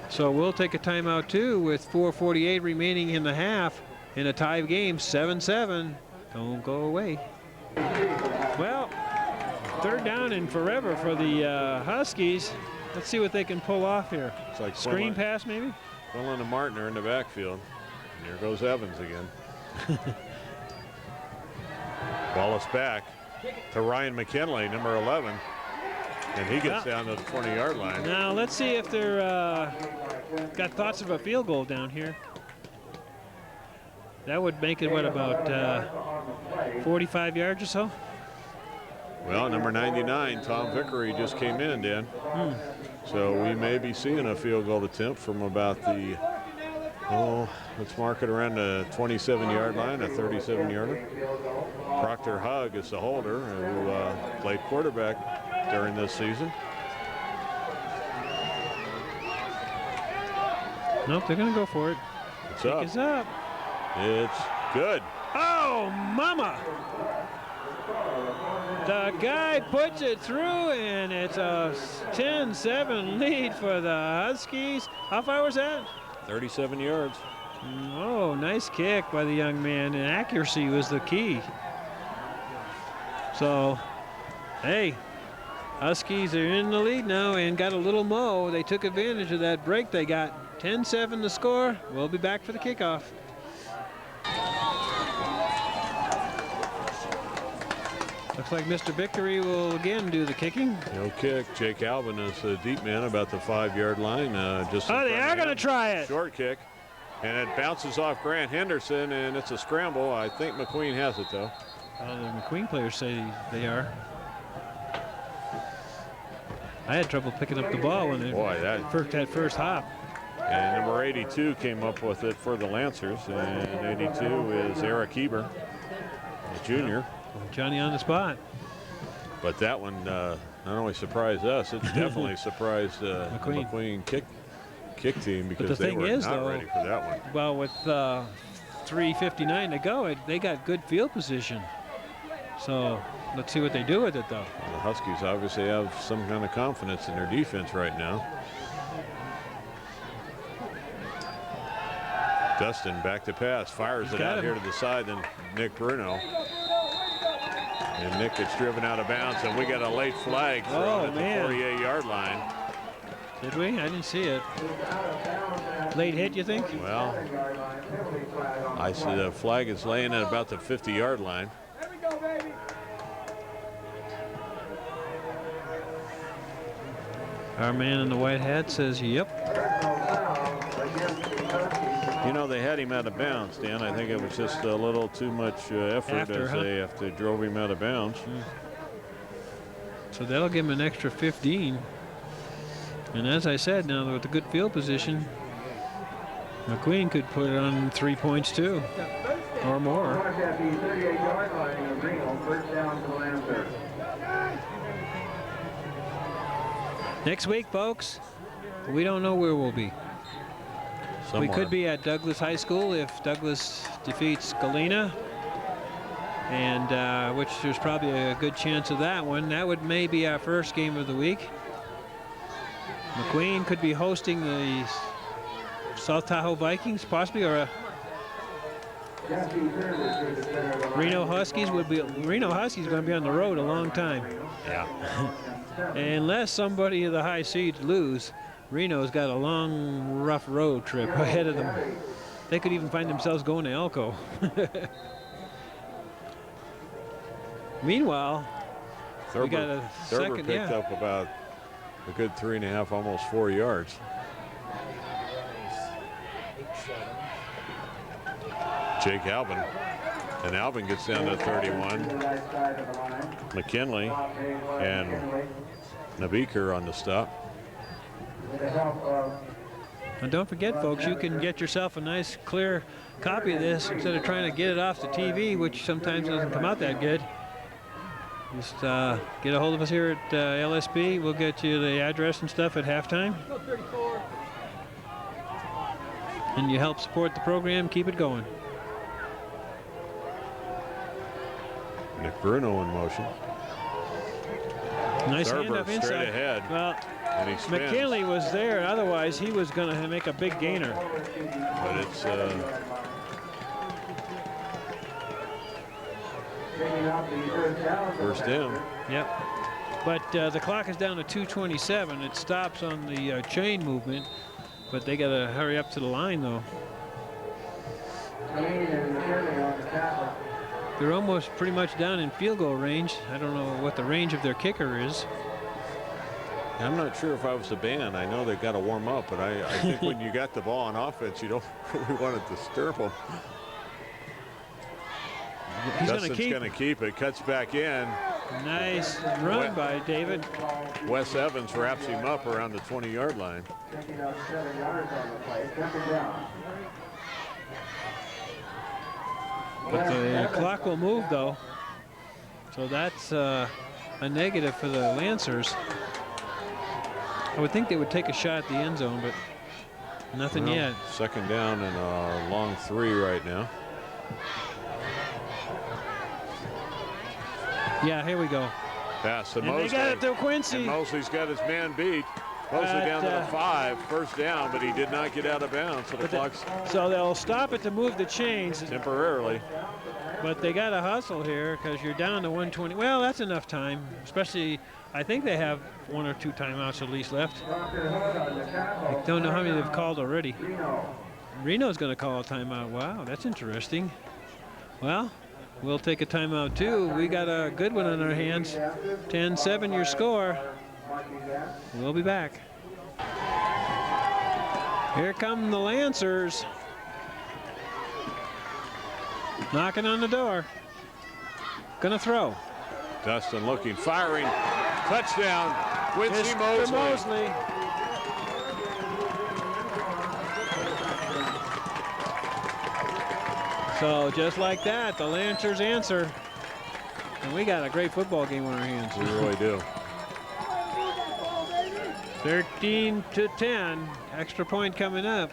So we'll take a timeout, too, with 4:48 remaining in the half in a tie game, 7-7. Don't go away. Well, third down and forever for the Huskies. Let's see what they can pull off here. It's like screen pass, maybe? Quinlan and Martin are in the backfield. And here goes Evans again. Wallace back to Ryan McKinley, number 11. And he gets down to the 20-yard line. Now, let's see if they're got thoughts of a field goal down here. That would make it, what, about 45 yards or so? Well, number 99, Tom Vickery, just came in, Dan. So we may be seeing a field goal attempt from about the, let's mark it around the 27-yard line, a 37-yarder. Proctor Hugg is the holder who played quarterback during this season. Nope, they're going to go for it. It's Kick up. is up. It's good. Oh, mama! The guy puts it through, and it's a 10-7 lead for the Huskies. How far was that? 37 yards. Oh, nice kick by the young man, and accuracy was the key. So, hey, Huskies are in the lead now and got a little mo. They took advantage of that break they got. 10-7 the score. We'll be back for the kickoff. Looks like Mr. Vickery will again do the kicking. No kick. Jake Alvin is a deep man about the 5-yard line. Just Oh, they are going to try it. Short kick. And it bounces off Grant Henderson, and it's a scramble. I think McQueen has it, though. The McQueen players say they are. I had trouble picking up the ball when that first hop. And number 82 came up with it for the Lancers, and 82 is Eric Eber, a junior. Johnny on the spot. But that one not only surprised us, it definitely surprised the McQueen. McQueen kick team, because the they thing were is, not though, ready for that one. Well, with 3:59 to go, they got good field position. So let's see what they do with it, though. Well, the Huskies obviously have some kind of confidence in their defense right now. Dustin back to pass, fires it out here to the side, then Nick Bruno. And Nick gets driven out of bounds, and we got a late flag thrown at the 48-yard line. Did we? I didn't see it. Late hit, you think? Well, I see the flag is laying at about the 50-yard line. There we go, baby. Our man in the white hat says, yep. You know, they had him out of bounds, Dan. I think it was just a little too much effort as they drove him out of bounds. So that'll give him an extra 15. And as I said, now with the good field position, McQueen could put it on 3 points too, or more. At the 38-yard line of Reno, first down to the Lancers. Next week, folks, we don't know where we'll be. Somewhere. We could be at Douglas High School if Douglas defeats Galena, and which there's probably a good chance of that one. That would maybe our first game of the week. McQueen could be hosting the South Tahoe Vikings, possibly, or Reno Huskies would be. Reno Huskies going to be on the road a long time. Yeah. Unless somebody of the high seeds lose, Reno's got a long, rough road trip ahead of them. They could even find themselves going to Elko. Meanwhile, we got a Thurber second. picked up about a good 3.5, almost 4 yards. Jake Alvin. And Alvin gets down to 31. McKinley and Naviker on the stop. And don't forget, folks, you can get yourself a nice, clear copy of this instead of trying to get it off the TV, which sometimes doesn't come out that good. Just get a hold of us here at LSP. We'll get you the address and stuff at halftime. And you help support the program, keep it going. Nick Bruno in motion. Nice Thurber handoff inside. straight ahead. Well, And he spins. McKinley was there. Otherwise, he was going to make a big gainer. But it's first down. Yep. But the clock is down to 2:27. It stops on the chain movement, but they got to hurry up to the line, though. They're almost pretty much down in field goal range. I don't know what the range of their kicker is. I'm not sure if I was the band. I know they've got to warm up, but I think when you got the ball on offense, you don't really want to disturb them. He's Dustin's going to keep it. Cuts back in. Nice run by David. Wes Evans wraps him up around the 20-yard line. Taking out 7 yards on the play. Second down. But the clock will move, though. So that's a negative for the Lancers. I would think they would take a shot at the end zone, but nothing yet. Second down and a long 3 right now. Yeah, here we go. Pass to And Mosley. they got it to Quincy. And Mosley's got his man beat. Mosley down to the 5, first down, but he did not get out of bounds. So the clock's so they'll stop it to move the chains. temporarily. But they got to hustle here because you're down to 120. Well, that's enough time, especially I think they have 1 or 2 timeouts at least left. I don't know how many they've called already. Reno's going to call a timeout. Wow, that's interesting. Well, we'll take a timeout too. We got a good one on our hands. 10-7 your score. We'll be back. Here come the Lancers. Knocking on the door. Gonna throw. Dustin looking, firing. Touchdown, Quincy Mr. Mosley. So just like that, the Lancers answer. And we got a great football game on our hands. We really do. 13-10, extra point coming up.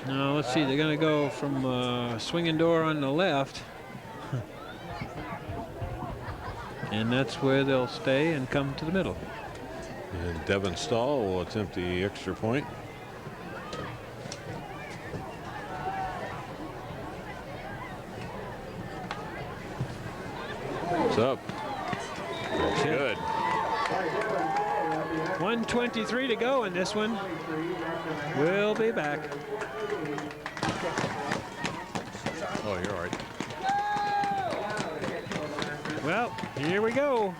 Now let's see, they're gonna go from swinging door on the left. And that's where they'll stay and come to the middle. And Devin Stahl will attempt the extra point. What's up? That's good. 1:23 to go in this one. We'll be back. Oh, you're all right. Well, here we go.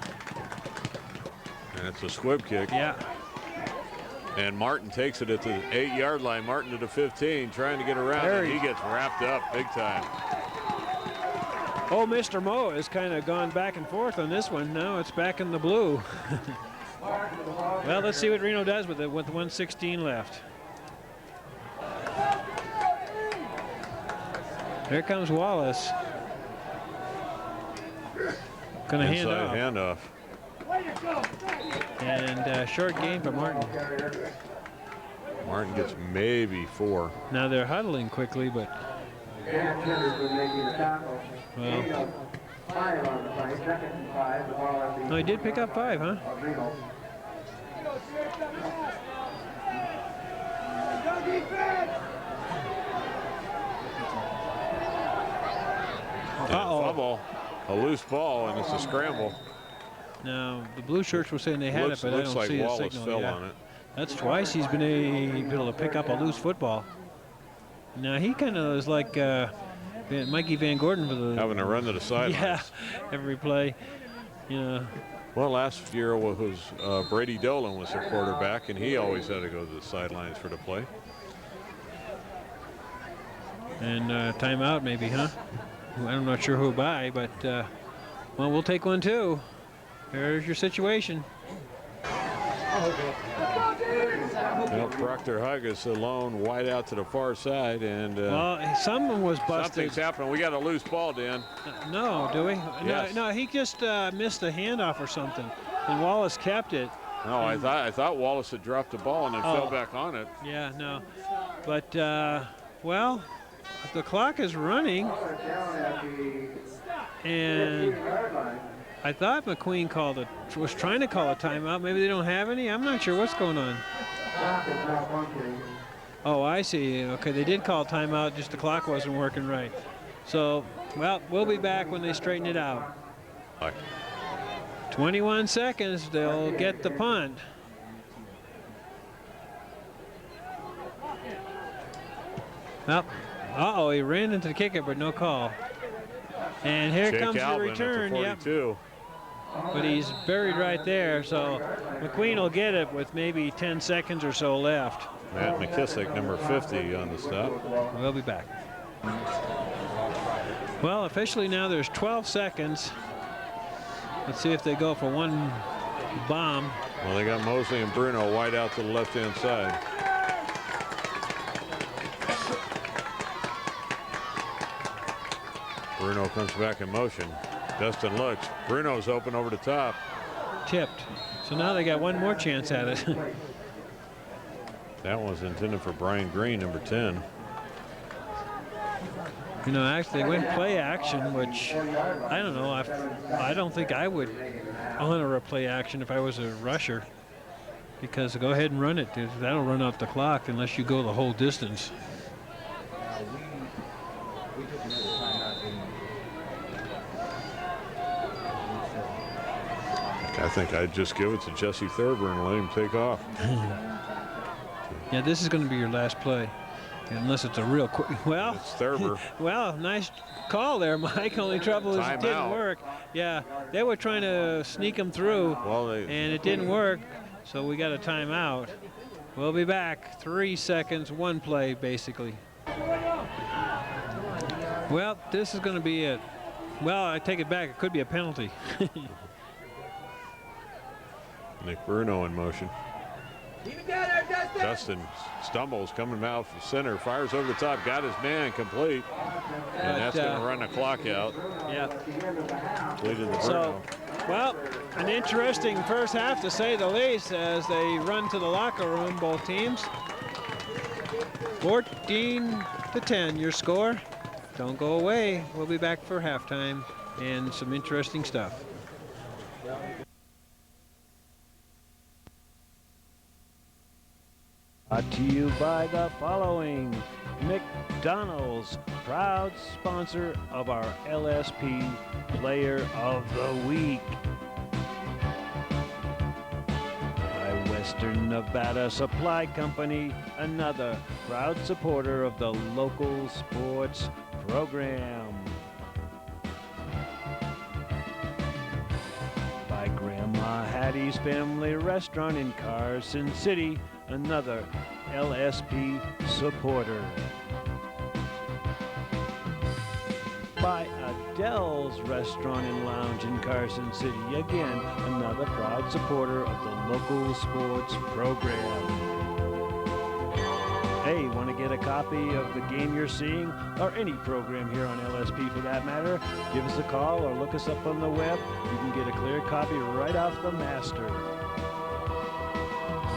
And it's a squib kick. Yeah. And Martin takes it at the 8-yard line. Martin to the 15, trying to get around, and he gets wrapped up big time. Oh, Mr. Mo has kind of gone back and forth on this one. Now it's back in the blue. Well, let's see what Reno does with it with 1:16 left. Here comes Wallace. Gonna hand off. And short gain for Martin. Martin gets maybe 4. Now they're huddling quickly, but well, no, he did pick up 5, huh? Fumble, a loose ball, and it's a scramble. Now the blue shirts were saying they had it, but I don't like see a Wallace signal. fell Yeah. on it. That's twice he's been able to pick up a loose football. Now he kind of is like Mikey Van Gordon for the Having to run to the sidelines. yeah, every play. Yeah. Well, last year was Brady Dolan was their quarterback, and he always had to go to the sidelines for the play. And timeout maybe, huh? I'm not sure who by, but well, we'll take one too. There's your situation. Well, Proctor Huggis alone, wide out to the far side, and well, someone was busted. something's happening. We got a loose ball, Dan. No, do we? Yes. No, he just missed a handoff or something, and Wallace kept it. No, I thought Wallace had dropped the ball and then fell back on it. Yeah, no, but well, the clock is running, and I thought McQueen was trying to call a timeout. Maybe they don't have any. I'm not sure what's going on. Oh, I see. Okay, they did call timeout, just the clock wasn't working right. So, well, we'll be back when they straighten it out. 21 seconds, they'll get the punt. Well, uh-oh, he ran into the kicker, but no call. And here Jake comes Albin the return. at the 42. Yep. but he's buried right there. So McQueen will get it with maybe 10 seconds or so left. Matt McKissick, number 50, on the stop. We'll be back. Well, officially now there's 12 seconds. Let's see if they go for one bomb. Well, they got Mosley and Bruno wide out to the left-hand side. Bruno comes back in motion. Dustin looks. Bruno's open over the top. Tipped. So now they got one more chance at it. That one's intended for Brian Green, number 10. You know, actually, they went play action, which I don't know. I don't think I would honor a play action if I was a rusher, because go ahead and run it. That'll run out the clock unless you go the whole distance. I think I'd just give it to Jesse Thurber and let him take off. Yeah, this is going to be your last play. Unless it's a real quick. Well, it's Thurber. Well, nice call there, Mike. Only trouble is it didn't work. Yeah, they were trying to sneak him through, and it didn't work. So we got a timeout. We'll be back. 3 seconds, one play, basically. Well, this is going to be it. Well, I take it back. It could be a penalty. Nick Bruno in motion. Keep it down there, Dustin. Dustin stumbles, coming out from center, fires over the top, got his man complete, and that's going to run the clock out. Yeah. Completed the Bruno. So, well, an interesting first half to say the least as they run to the locker room, both teams. 14-10, your score. Don't go away. We'll be back for halftime and some interesting stuff. Brought to you by the following: McDonald's, proud sponsor of our LSP Player of the Week. By Western Nevada Supply Company, another proud supporter of the local sports program. By Grandma Hattie's Family Restaurant in Carson City, another LSP supporter. By Adele's Restaurant and Lounge in Carson City, again another proud supporter of the local sports program. Hey, want to get a copy of the game you're seeing, or any program here on LSP for that matter? Give us a call or look us up on the web. You can get a clear copy right off the master.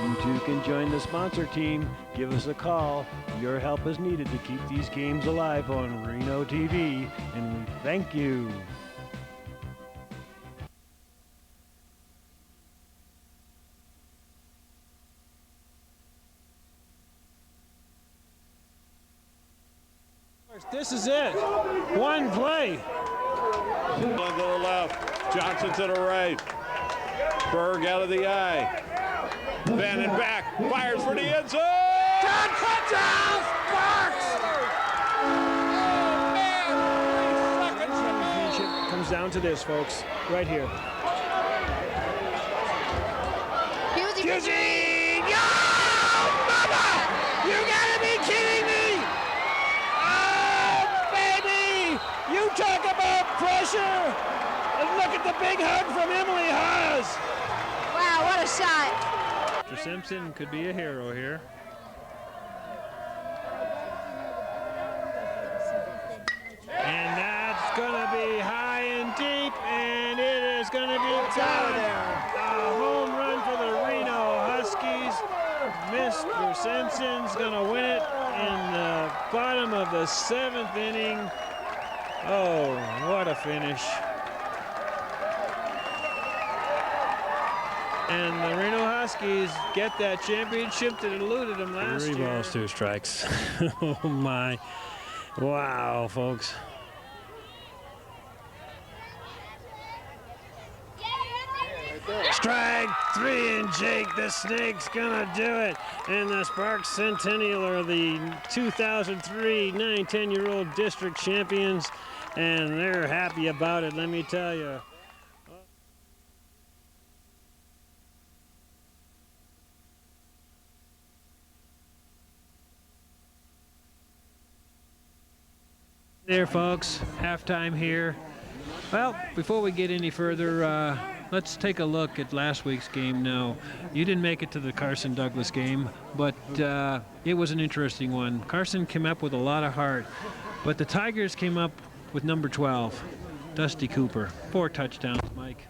You too can join the sponsor team. Give us a call. Your help is needed to keep these games alive on Reno TV, and we thank you. This is it. One play. To the left, Johnson to the right. Berg out of the eye. Bannon back, fires for the end zone. Touchdown, Sparks! Championship comes down to this, folks, right here. Eugene! Yo! Mama! You gotta be kidding me! Oh, baby! You talk about pressure! And look at the big hug from Emily Haas! Wow, what a shot! Mr. Simpson could be a hero here. And that's going to be high and deep, and it is going to be done. A home run for the Reno Huskies. Mr. Simpson's going to win it in the bottom of the 7th inning. Oh, what a finish. And the Reno Huskies get that championship that eluded them last year. 3 balls, 2 strikes. Oh, my. Wow, folks. Strike 3, and Jake the Snake's gonna do it. And the Sparks Centennial are the 2003 9-10-year-old district champions, and they're happy about it, let me tell you. There, folks, halftime here. Well, before we get any further, let's take a look at last week's game now. You didn't make it to the Carson-Douglas game, but it was an interesting one. Carson came up with a lot of heart, but the Tigers came up with number 12, Dusty Cooper. 4 touchdowns, Mike.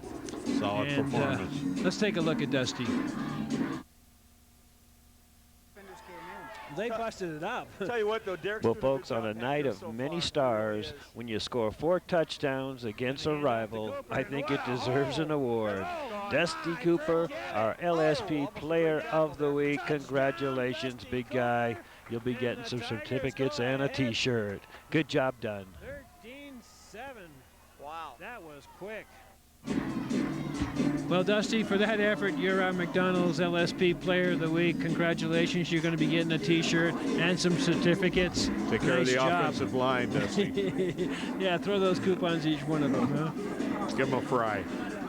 Solid performance. Let's take a look at Dusty. They busted it up. Tell you what, though, Derek. Well, folks, on a night of many stars, when you score 4 touchdowns against a rival, I think it deserves an award. Dusty Cooper, our LSP Player of the Week. Congratulations, big guy. You'll be getting some certificates and a T-shirt. Good job done. 13-7. Wow. That was quick. Well, Dusty, for that effort, you're our McDonald's LSP Player of the Week. Congratulations. You're going to be getting a T-shirt and some certificates. Take care Nice of the job. offensive line, Dusty. Yeah, throw those coupons each one of them, huh? Give them a fry.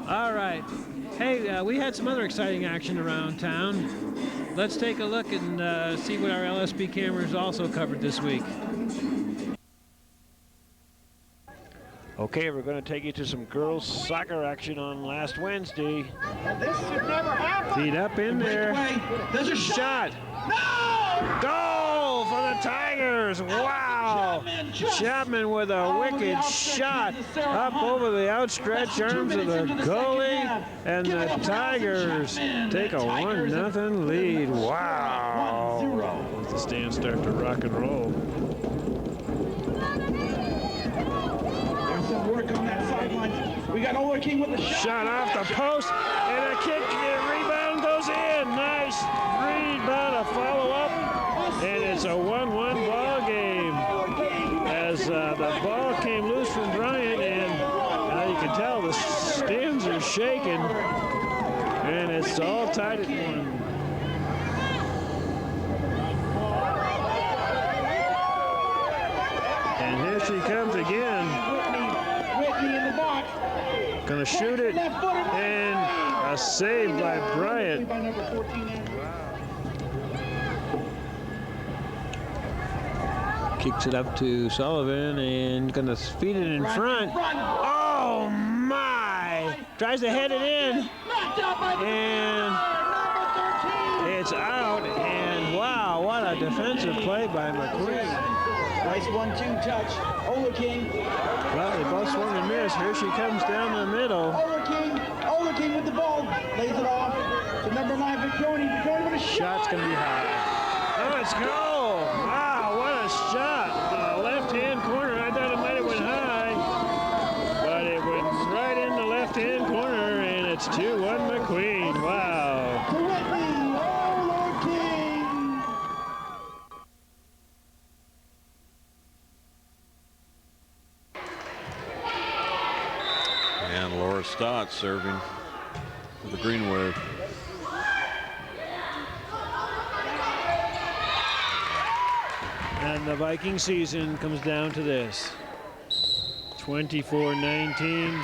All right. Hey, we had some other exciting action around town. Let's take a look and see what our LSP cameras also covered this week. Okay, we're going to take you to some girls soccer action on last Wednesday. This should never happen. Feet up in there. There's a Shot. No! Goal for the Tigers. Wow. Chapman with a wicked shot up over the outstretched arms of the goalie. And the Tigers take a 1-0 lead. Wow. As the stands start to rock and roll. Work on that sideline. We got Ola King with the shot. Shot off the post, and a kick, and rebound goes in. Nice rebound, a follow-up, and it's a 1-1 ball game. As the ball came loose from Bryant, and you can tell the stands are shaking, and it's all tied at 1. And here she comes again. In the box. Gonna shoot it, and a save by Bryant. By number 14. Kicks it up to Sullivan and gonna feed it in front. Oh my! Tries to head it in, and it's out. And wow, what a defensive play by McQueen. Nice 1-2 touch. Ola King. Well, they both swung and missed. Here she comes down the middle. Ola King with the ball. Lays it off to number 9, Viconi. Viconi with a shot. Shot's gonna be high. Oh, it's goal! Wow, what a shot! Left-hand corner. I thought it might have went high, but it went right in the left-hand corner, and it's 2-1 McQueen. Wow. To Whitney. Ola King. And Laura Stott serving for the Green Wave. And the Viking season comes down to this. 24-19.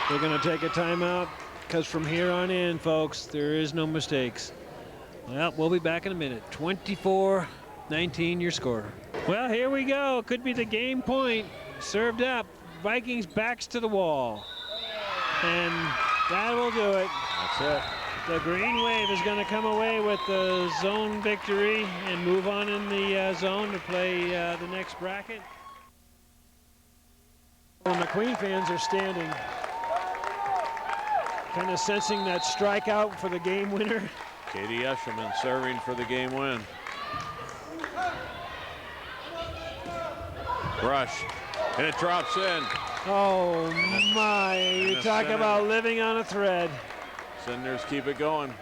They're going to take a timeout because from here on in, folks, there is no mistakes. Well, we'll be back in a minute. 24-19 your score. Well, here we go. Could be the game point. Served up. Vikings backs to the wall. And that will do it. That's it. The Green Wave is going to come away with the zone victory and move on in the zone to play the next bracket. The McQueen fans are standing, kind of sensing that strikeout for the game winner. Katie Eshelman serving for the game win. Rush, and it drops in. Oh my, you talk about living on a thread. Senders keep it going.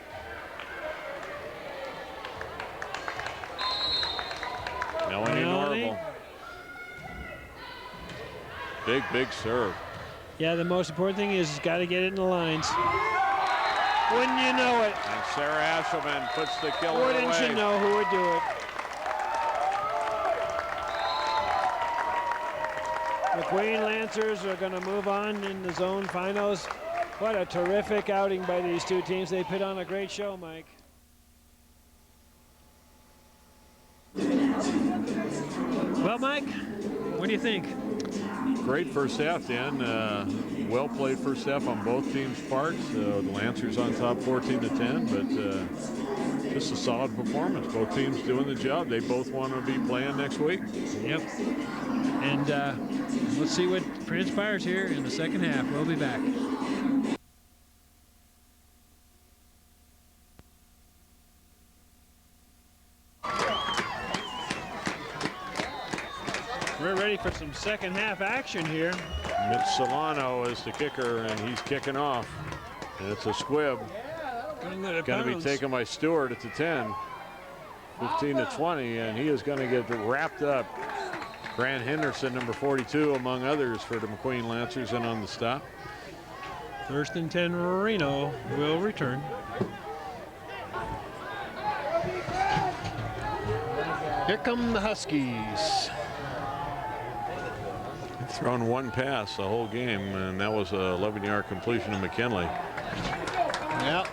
Melanie Norval. Big serve. Yeah, the most important thing is got to get it in the lines. Wouldn't you know it? And Sarah Ashelman puts the killer away. Wouldn't you know who would do it? McQueen Lancers are going to move on in the zone finals. What a terrific outing by these two teams. They put on a great show, Mike. Well, Mike, What do you think? Great first half, Dan. Well played first half on both teams' parts. The Lancers on top 14-10, but just a solid performance. Both teams doing the job. They both want to be playing next week. Yep. And let's see what transpires here in the second half. We'll be back. We're ready for some second half action here. Mitch Solano is the kicker, and he's kicking off. And it's a squib. Going to be taken by Stewart at the 10. 15-20, and he is going to get wrapped up. Grant Henderson, number 42, among others, for the McQueen Lancers, and on the stop. First and 10, Reno will return. Here come the Huskies. Thrown one pass the whole game, and that was a 11-yard completion to McKinley. Yep.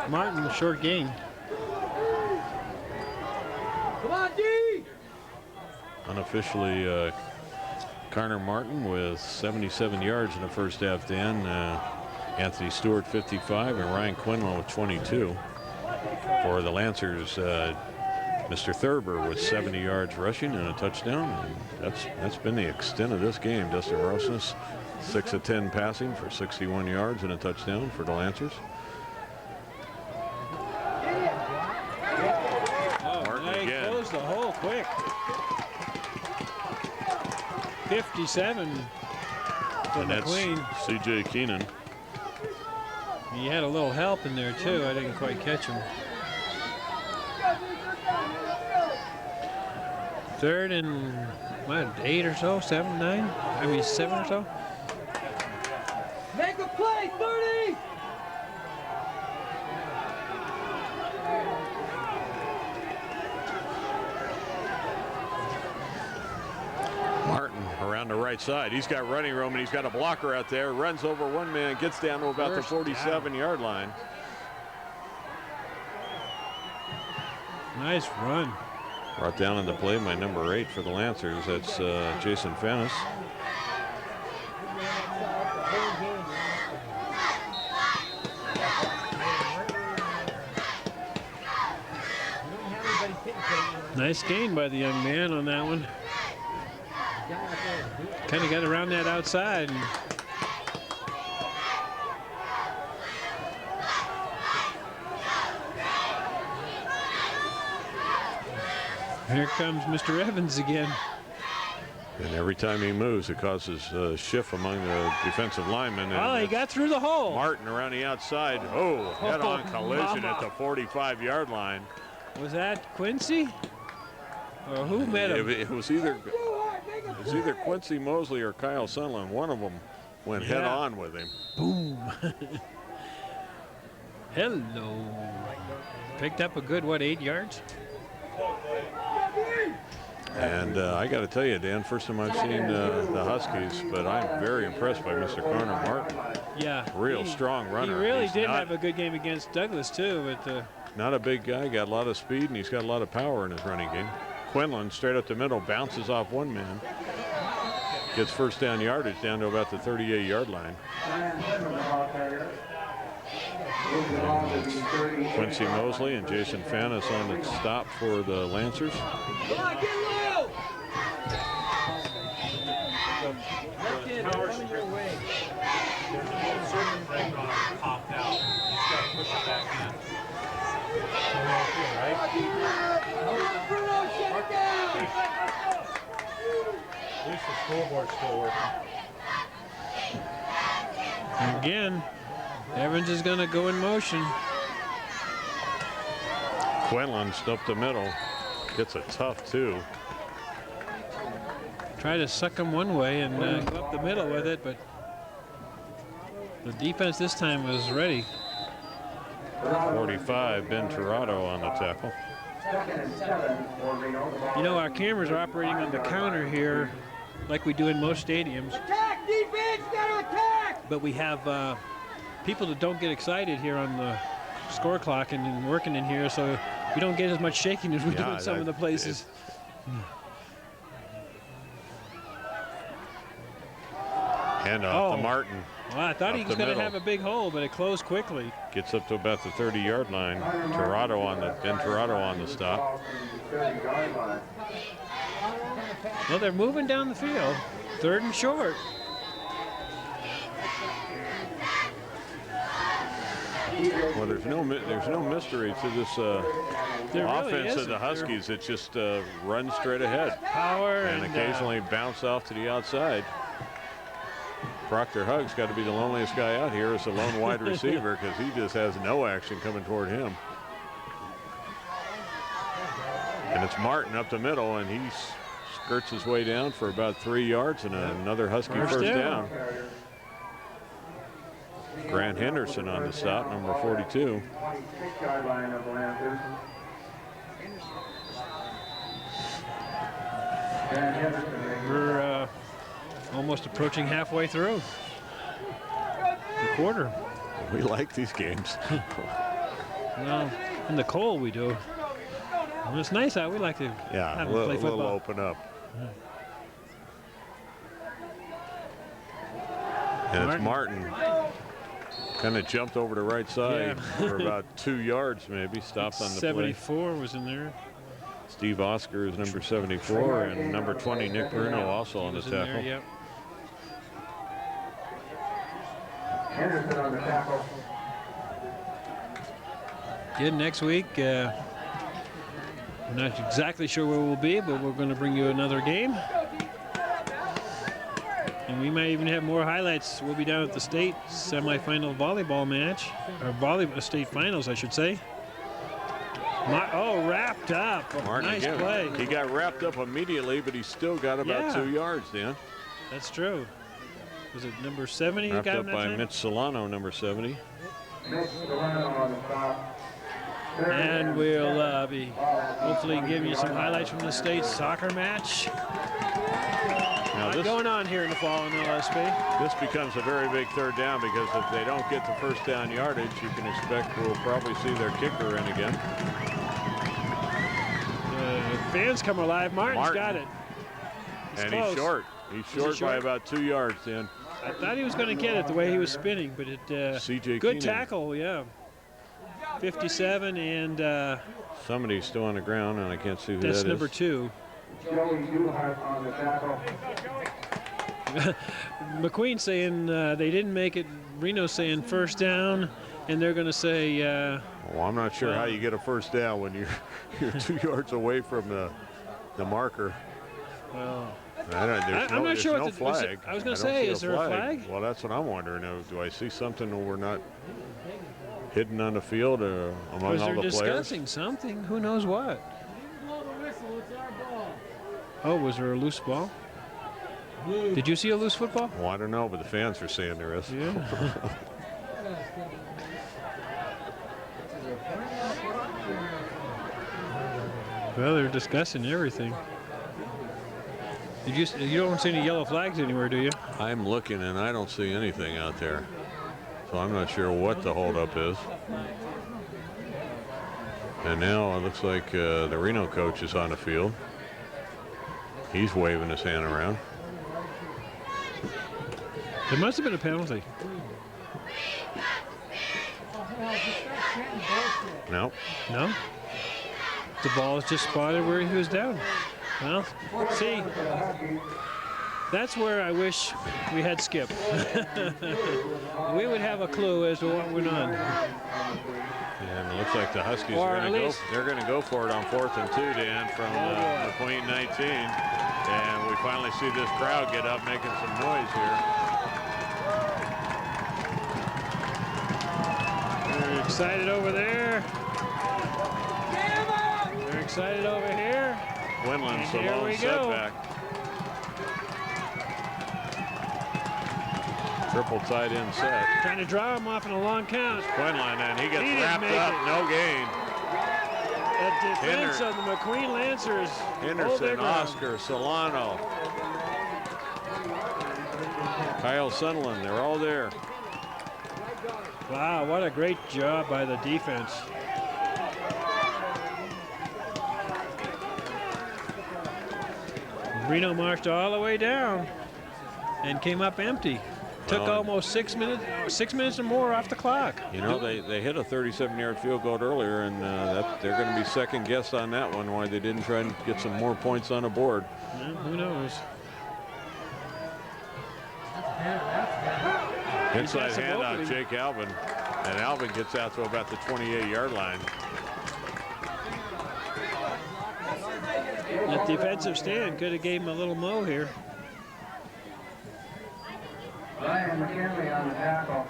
Martin, short gain. Come on, D! Unofficially, Connor Martin with 77 yards in the first half, Dan. Anthony Stewart, 55, and Ryan Quinlan with 22. For the Lancers, Mr. Thurber with 70 yards rushing and a touchdown. And that's been the extent of this game. Dustin Rosas, 6 of 10 passing for 61 yards and a touchdown for the Lancers. Oh, they closed the hole quick. 57 for McQueen. C.J. Keenan. He had a little help in there too. I didn't quite catch him. Third and what, 8 or so, 7, 9? I mean 7 or so. Make a play, 30! Martin around the right side. He's got running room, and he's got a blocker out there. Runs over one man, gets down to about the 47-yard line. Nice run. Brought down in the play by number 8 for the Lancers. That's Jason Fannis. Nice gain by the young man on that one. Kind of got around that outside. Here comes Mr. Evans again. And every time he moves, it causes a shift among the defensive linemen. Oh, he got through the hole. Martin around the outside. Oh, head-on collision at the 45-yard line. Was that Quincy? Or who met him? It was either Quincy Mosley or Kyle Sunland. One of them went head-on with him. Boom. Hello. Picked up a good, what, 8 yards? And I got to tell you, Dan, first time I've seen the Huskies, but I'm very impressed by Mr. Connor Martin. Yeah. Real strong runner. He really did have a good game against Douglas, too. But not a big guy, got a lot of speed, and he's got a lot of power in his running game. Quinlan straight up the middle, bounces off one man. Gets first down yardage down to about the 38-yard line. Quincy Mosley and Jason Fannis on the stop for the Lancers. Come on, get low! Coming your way. Popped out. You just got to push it back in. Bruno, shut it down! At least the scoreboard's still working. again, Evans is going to go in motion. Quinlan up the middle. Gets a tough 2. Try to suck him one way and go up the middle with it, but the defense this time was ready. 45, Ben Tirado on the tackle. You know, our cameras are operating on the counter here like we do in most stadiums. Attack, defense, gotta attack! But we have people that don't get excited here on the score clock and working in here, so we don't get as much shaking as we do in some of the places. And off the Martin. Well, I thought he was going to have a big hole, but it closed quickly. Gets up to about the 30-yard line. Torado on the stop. Well, they're moving down the field. 3rd and short. Well, there's no mystery to this offense of the Huskies. It just runs straight ahead. Power and occasionally bounce off to the outside. Proctor Hugg's got to be the loneliest guy out here as a lone wide receiver because he just has no action coming toward him. And it's Martin up the middle, and he skirts his way down for about 3 yards and another Husky first down. Grant Henderson on the stop, number 42. We're almost approaching halfway through the quarter. We like these games. Well, in the cold we do. When it's nice out, we like to have to play football. A little open up. And it's Martin. Kind of jumped over the right side for about 2 yards, maybe. Stopped on the 74 was in there. Steve Oscar is number 74, and number 20, Nick Bruno, also on the tackle. There, yep. Henderson on the tackle. Again, next week, I'm not exactly sure where we'll be, but we're going to bring you another game. And we might even have more highlights. We'll be down at the state semifinal volleyball match, or state finals, I should say. Wrapped up. Martin nice again. Play. He got wrapped up immediately, but he still got about 2 yards, Dan. That's true. Was it number 70? Wrapped up by Mitch Solano, number 70. Mitch Solano on the stop. And we'll be hopefully giving you some highlights from the state soccer match. Now What's going on here in the fall in LSP? This becomes a very big 3rd down because if they don't get the first down yardage, you can expect we'll probably see their kicker in again. Fans come alive. Martin's got it. He's short. He's short by about 2 yards, Dan. I thought he was going to get it the way he was spinning, but it CJ good Keenan. tackle, yeah. 57 and somebody's still on the ground, and I can't see who that is. That's number 2. Joey Newhart on the tackle. McQueen saying they didn't make it. Reno saying first down, and they're going to say. Well, I'm not sure how you get a first down when you're 2 yards away from the marker. Well, I'm not sure. No flag. I was going to say, is there a flag? Well, that's what I'm wondering. Do I see something where we're not hidden on the field among all the players? They're discussing something. Who knows what? Oh, was there a loose ball? Did you see a loose football? Well, I don't know, but the fans are saying there is. Yeah. Well, they're discussing everything. You don't see any yellow flags anywhere, do you? I'm looking, and I don't see anything out there. So I'm not sure what the holdup is. And now it looks like the Reno coach is on the field. He's waving his hand around. There must have been a penalty. No. No? The ball is just spotted where he was down. Well, see, that's where I wish we had Skip. We would have a clue as to what went on. And it looks like the Huskies are going to go for it on 4th and 2, Dan, from McQueen 19. And we finally see this crowd get up making some noise here. They're excited over there. They're excited over here. Quinlan's the lone setback. Triple tight end set. Trying to draw him off in a long count. Quinlan, and he gets wrapped up, no gain. The defense of the McQueen Lancers. Henderson, Oscar, Solano, Kyle Sunderland, they're all there. Wow, what a great job by the defense. Reno marched all the way down. and came up empty. Took almost 6 minutes, 6 minutes or more off the clock. You know, they hit a 37-yard field goal earlier, and they're going to be second guessed on that one, why they didn't try and get some more points on the board. Yeah, who knows? Inside handout, Jake Albin, and Albin gets out to about the 28-yard line. That defensive stand could have gave him a little mo here. Ryan McKinley on the tackle.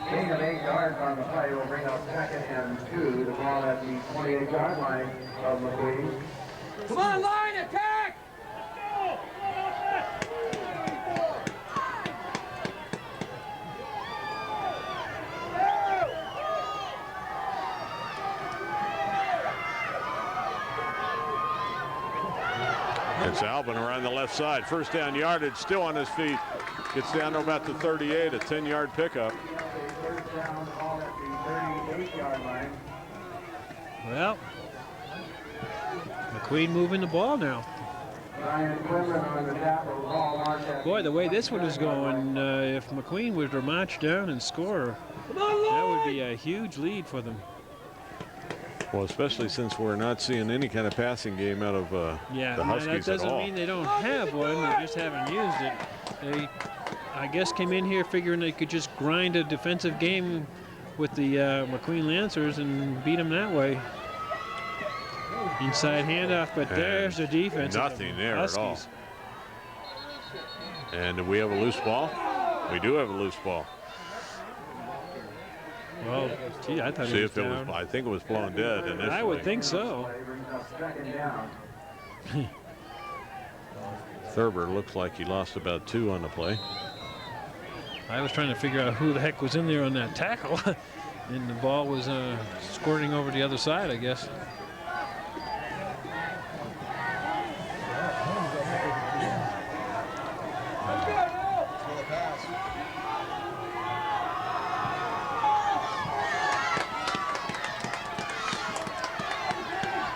Gain of 8 yards on the play will bring up 2nd and 2. The ball at the 28-yard line of McQueen. Come on, line, attack! It's Albin around the left side. First down yardage, still on his feet. Gets down to about the 38, a 10-yard pickup. First down, ball at the 38-yard line. Well, McQueen moving the ball now. Ryan Quinlan on the tackle. Ball marked at Boy, the way this one is going, if McQueen was to march down and score, that would be a huge lead for them. Well, especially since we're not seeing any kind of passing game out of the Huskies that at doesn't all. mean they don't have one. They just haven't used it. They, I guess, came in here figuring they could just grind a defensive game with the McQueen Lancers and beat them that way. Inside handoff, but there's the defense. Nothing there Huskies. at all. And do we have a loose ball? We do have a loose ball. Well, gee, I thought See it if was it down. was. I think it was blown dead initially. I would think so. brings up 2nd down. Thurber looks like he lost about 2 on the play. I was trying to figure out who the heck was in there on that tackle, and the ball was squirting over the other side, I guess.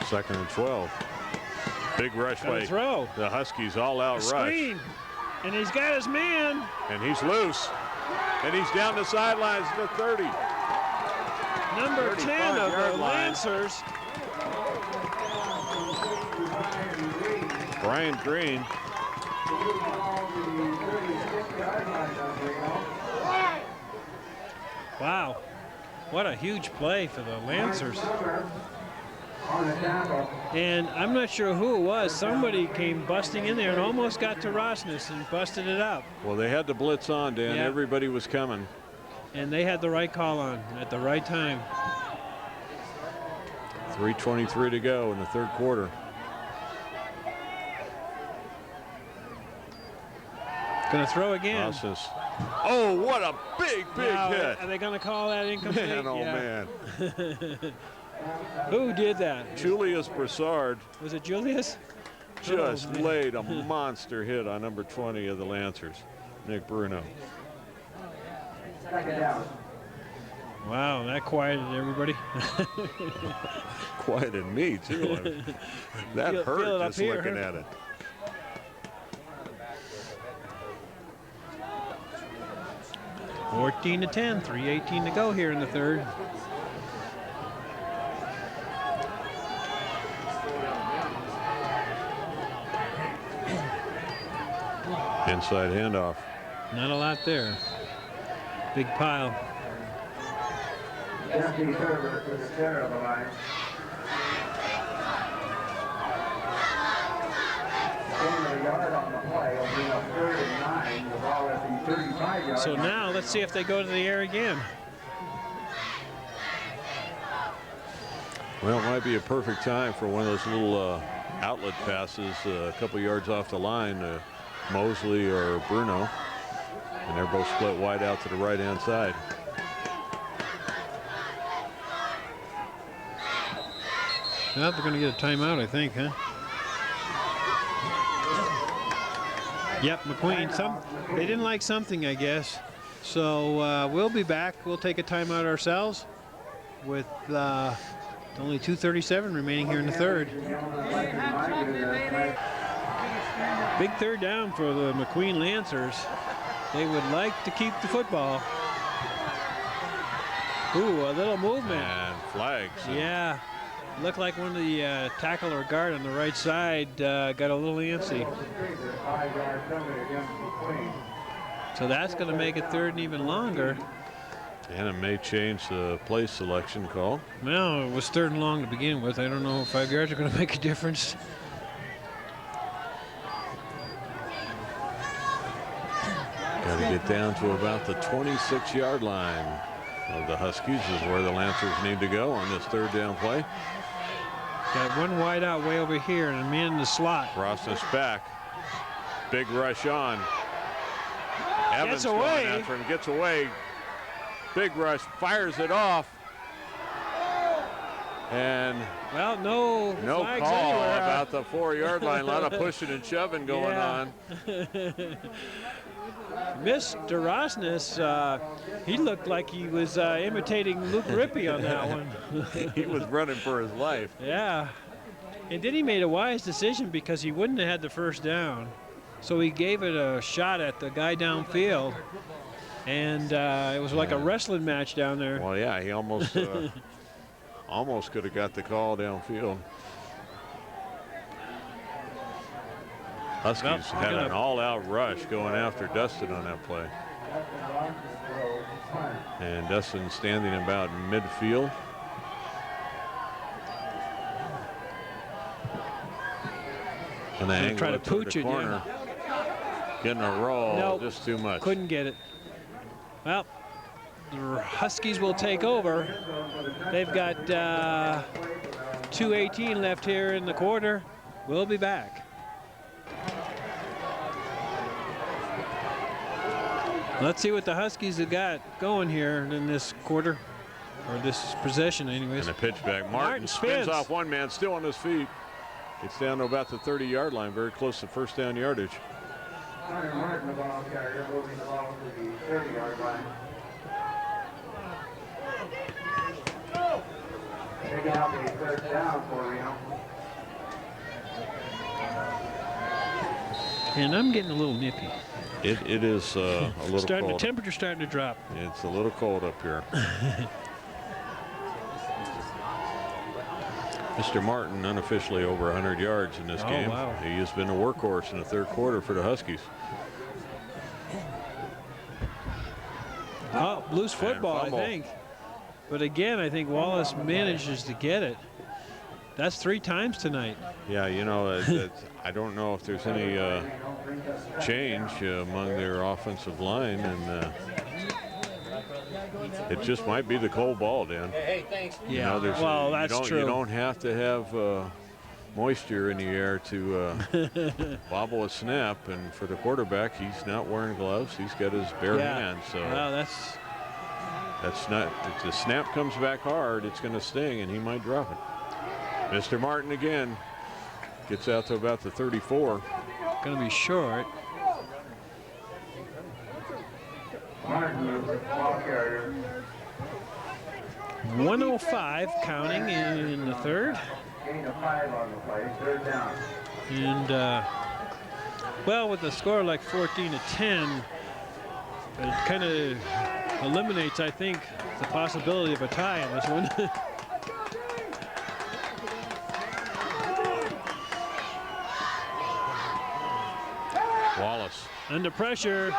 Second and 12. Big rush Got a by throw. the Huskies, all out rush. Screen, and he's got his man. And he's loose. And he's down the sidelines to 30. Number 10 of the 35-yard line. Lancers. Brian Green. Wow, what a huge play for the Lancers. On the tackle. And I'm not sure who it was. Somebody came busting in there and almost got to Rossness and busted it up. Well, they had the blitz on, Dan. Yeah. Everybody was coming. And they had the right call on at the right time. 3:23 to go in the third quarter. Gonna throw again. Rossness. Oh, what a big Now, hit. are they gonna call that incomplete? Man, oh, Yeah. man. Who did that? Julius Broussard Was it Julius? just Oh, man. laid a monster hit on number 20 of the Lancers, Nick Bruno. 2nd down. Wow, that quieted everybody. Quieted me, too. That Feel it hurt up just here, looking huh? at it. Fourteen to 10, 3:18 to go here in the third. Inside handoff. Not a lot there. Big pile. Jesse Thurber to the center of the line. Gain of a yard on the play will bring up 3rd and 9. The ball at the 35-yard So line. now let's see if they go to the air again. Well, it might be a perfect time for one of those little outlet passes a couple yards off the line, Mosley or Bruno. And they're both split wide out to the right-hand side. Well, they're going to get a timeout, I think, huh? Yep, McQueen. They didn't like something, I guess. So we'll be back. We'll take a timeout ourselves with only 2:37 remaining here in the third. Big third down for the McQueen Lancers. They would like to keep the football. Ooh, a little movement. And flags. Yeah. Looked like one of the tackle or guard on the right side got a little antsy. So that's going to make it third and even longer. And it may change the play selection call. Well, it was third and long to begin with. I don't know if 5 yards are going to make a difference. Got to get down to about the 26-yard line of the Huskies is where the Lancers need to go on this third down play. Got one wide out way over here and a man in the slot. Rosnes back. Big rush on. Evans Gets away. going after him, gets away. Big rush, fires it off. And well, no flags call anywhere. About the 4-yard line. A lot of pushing and shoving going on. Mr. Rosnes, he looked like he was imitating Luke Rippey on that one. He was running for his life. Yeah. And then he made a wise decision because he wouldn't have had the first down. So he gave it a shot at the guy downfield. And it was like a wrestling match down there. Well, yeah, he almost almost could have got the call downfield. Huskies had an all-out rush going after Dustin on that play. And Dustin standing about midfield. And they try to pooch it, corner. Getting a roll, nope, just too much. Couldn't get it. Well, the Huskies will take over. They've got 2:18 left here in the quarter. We'll be back. Let's see what the Huskies have got going here in this quarter, or this possession anyways. And a pitch back. Martin spins off one man, still on his feet. Gets down to about the 30-yard line, very close to first down yardage. Martin, the ball carrier, moving the ball to the 30-yard line. Taking out the third down for Reno. And I'm getting a little nippy. It is a little cold. The temperature's starting to drop. It's a little cold up here. Mr. Martin unofficially over 100 yards in this game. Wow. He has been a workhorse in the third quarter for the Huskies. Oh, Blues football, I think. But again, I think Wallace manages to get it. That's 3 times tonight. Yeah, you know, I don't know if there's any change among their offensive line, and it just might be the cold ball, Dan. Hey, thanks. Yeah, you know, well, that's true. You don't have to have moisture in the air to bobble a snap, and for the quarterback, he's not wearing gloves. He's got his bare hands. So well, that's not. If the snap comes back hard, it's going to sting, and he might drop it. Mr. Martin again gets out to about the 34. Going to be short. Martin, the ball carrier. 105 counting in the third. Gain of 5 on the play, third down. And well, with the score like 14-10, it kind of eliminates, I think, the possibility of a tie in this one. Wallace under pressure.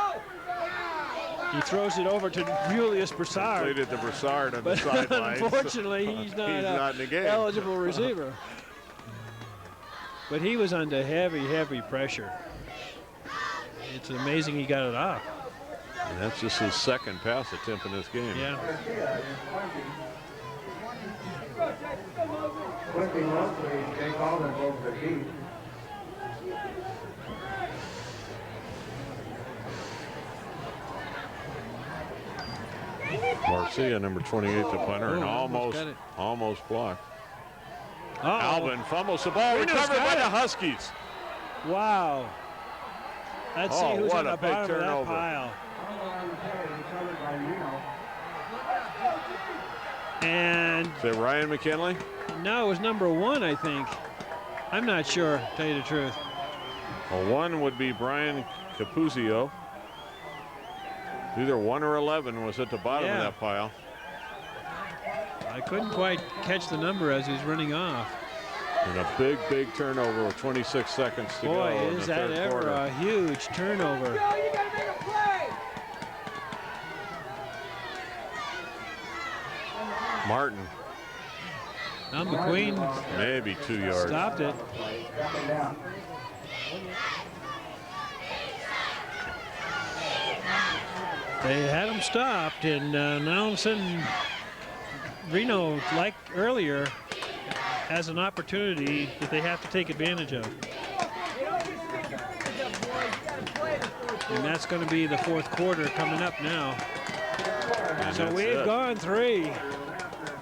He throws it over to Julius Broussard. Completed the Broussard on the sideline. Unfortunately, he's not in the game. Eligible receiver. But he was under heavy pressure. It's amazing he got it off. And that's just his second pass attempt in this game. Yeah. Quickly, mostly, they call them both the deep. Garcia, number 28, the punter, and almost blocked. Alvin fumbles the ball, recovered by the Huskies. Wow. Let's see who's on the bottom of that pile. And is that Ryan McKinley? No, it was number 1, I think. I'm not sure, to tell you the truth. A 1 would be Brian Capuzio. Either 1 or 11 was at the bottom of that pile. I couldn't quite catch the number as he was running off. And a big, big turnover with 26 seconds to go. Boy, in is the that third ever quarter. a huge turnover. Martin. Now McQueen maybe 2 yards. Stopped it. They had him stopped, and now all of a sudden, Reno, like earlier, has an opportunity that they have to take advantage of. And that's going to be the fourth quarter coming up now. And so we've gone 3,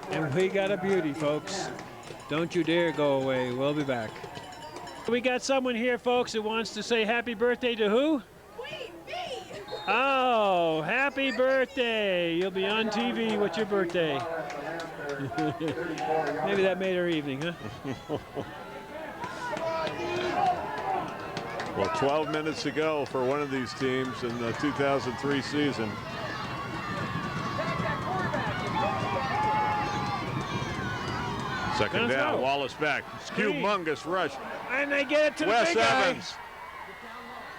and we got a beauty, folks. Don't you dare go away. We'll be back. We got someone here, folks, that wants to say happy birthday to who? Oh, happy birthday. You'll be on TV with your birthday. Maybe that made her evening, huh? Well, 12 minutes to go for one of these teams in the 2003 season. Second down, Wallace back. Humongous rush. And they get it to Wes the big guy. Evans.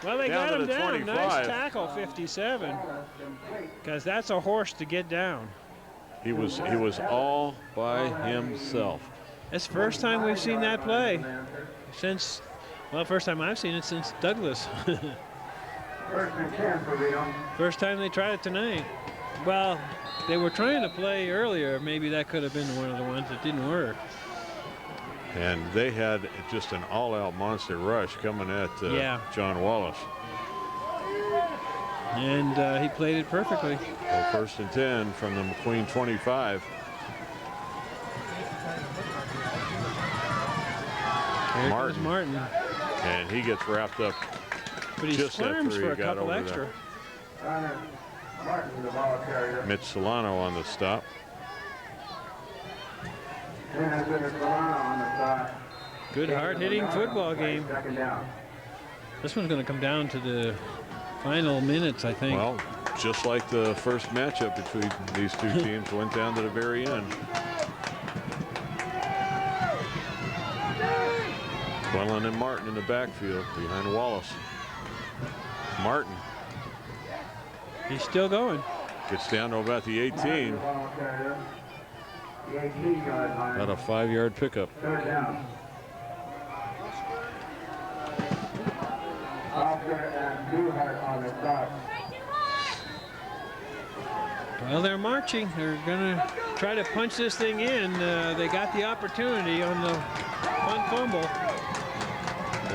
Well, they Down got to him the down. 25. Nice tackle, 57. Because that's a horse to get down. He was all by himself. It's the first time we've seen that play since, well, first time I've seen it since Douglas. First time they tried it tonight. Well, they were trying to play earlier. Maybe that could have been one of the ones that didn't work. And they had just an all-out monster rush coming at John Wallace. And he played it perfectly. Well, 1st and 10 from the McQueen 25. Here comes Martin. And he gets wrapped up but he just after for a he got couple over extra. there. Mitch Solano on the stop. Good hard-hitting football game. This one's going to come down to the final minutes, I think. Well, just like the first matchup between these two teams went down to the very end. Quillen and Martin in the backfield behind Wallace. Martin. He's still going. Gets down to about the 18. About a 5-yard pickup. Well, they're marching. They're going to try to punch this thing in. They got the opportunity on the fumble.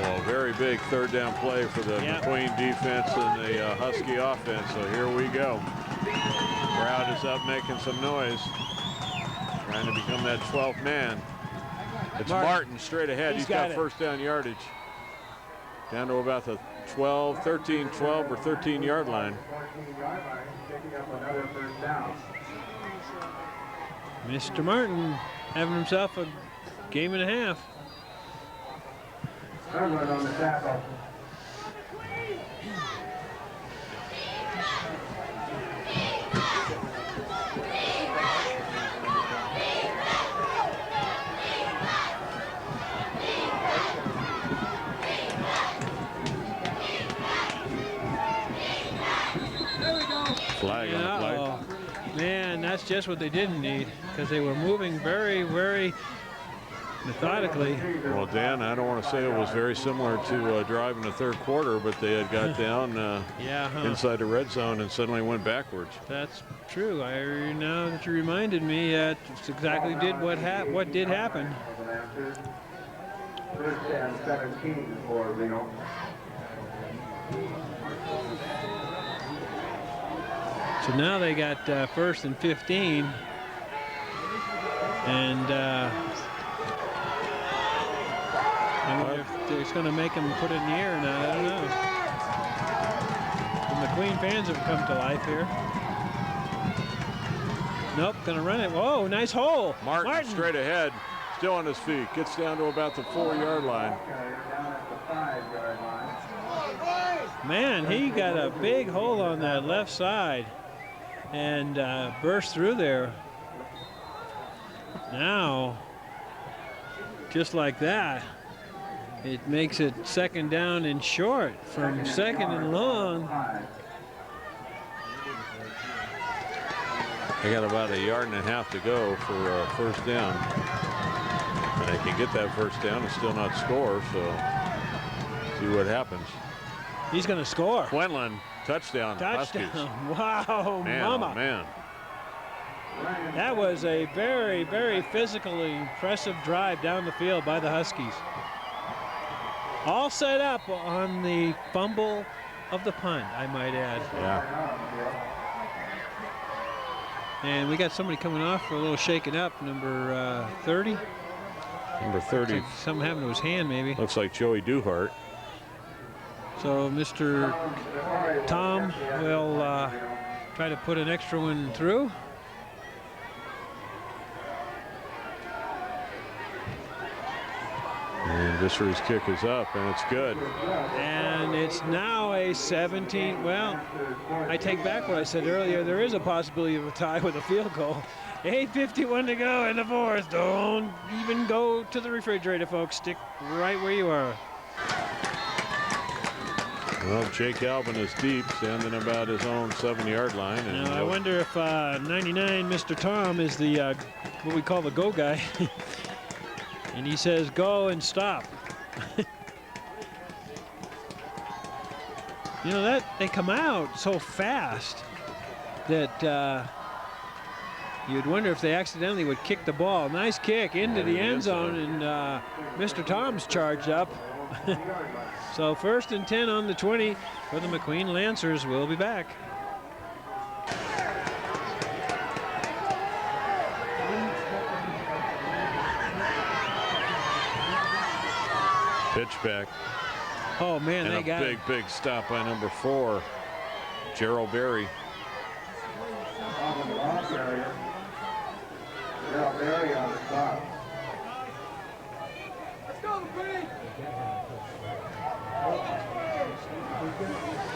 Well, very big third down play for the McQueen defense and the Husky offense. So here we go. Crowd is up making some noise. Trying to become that 12th man. It's Martin straight ahead. He's got first down yardage. Down to about the 12, 13, 12 or 13-yard line. Mr. Martin having himself a game and a half. On the tackle. Flag on the play. Oh, man, that's just what they didn't need because they were moving very, very methodically. Well, Dan, I don't want to say it was very similar to drive in the third quarter, but they had got down inside the red zone and suddenly went backwards. That's true. Now that you reminded me, it's exactly what did happen. First and 17 for Reno. So now they got 1st and 15, and I wonder if it's going to make them put it in the air or not. I don't know. The McQueen fans have come to life here. Nope, going to run it. Whoa, nice hole. Martin straight ahead, still on his feet. Gets down to about the 4-yard line. man, he got a big hole on that left side and burst through there. Now, just like that, it makes it second down and short from second and long. They got about 1.5 yards to go for first down. And they can get that first down and still not score, so see what happens. He's going to score. Quinlan, touchdown. Touchdown. Huskies. Wow, Man, mama. oh man. That was a very, very physically impressive drive down the field by the Huskies. All set up on the fumble of the punt, I might add. Yeah. And we got somebody coming off for a little shaking up, number 30. Number 30. Like something happened to his hand, maybe. Looks like Joey Duhart. So Mr. Tom will try to put an extra one through. And Visser's kick is up, and it's good. And it's now a 17. Well, I take back what I said earlier. There is a possibility of a tie with a field goal. 8:51 to go in the fourth. Don't even go to the refrigerator, folks. Stick right where you are. Well, Jake Albin is deep, standing about his own 7-yard line. And Now, I wonder if 99, Mr. Tom, is the what we call the go guy. And he says, go and stop. You know, that they come out so fast that you'd wonder if they accidentally would kick the ball. Nice kick into the end zone, and Mr. Tom's charged up. So 1st and 10 on the 20 for the McQueen Lancers. We'll be back. Pitch back. Oh, man, and they got a big stop by number 4, Gerald Berry. Gerald Berry on the stop.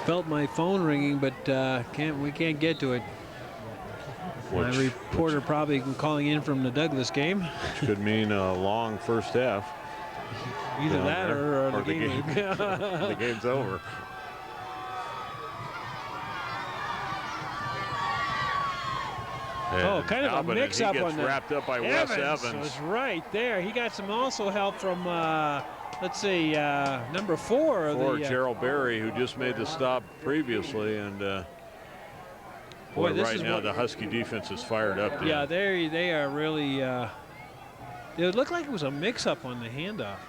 Felt my phone ringing, but we can't get to it. My reporter probably calling in from the Douglas game. Which could mean a long first half. Either that or the game. The game's over. Oh, kind of Albin, a mix-up on that. Wrapped up by Wes Evans. Was right there. He got some also help from, let's see, number 4. Gerald Berry, who just made the stop previously, and boy, right now the Husky defense is fired up. Yeah, they are really. It looked like it was a mix-up on the handoff,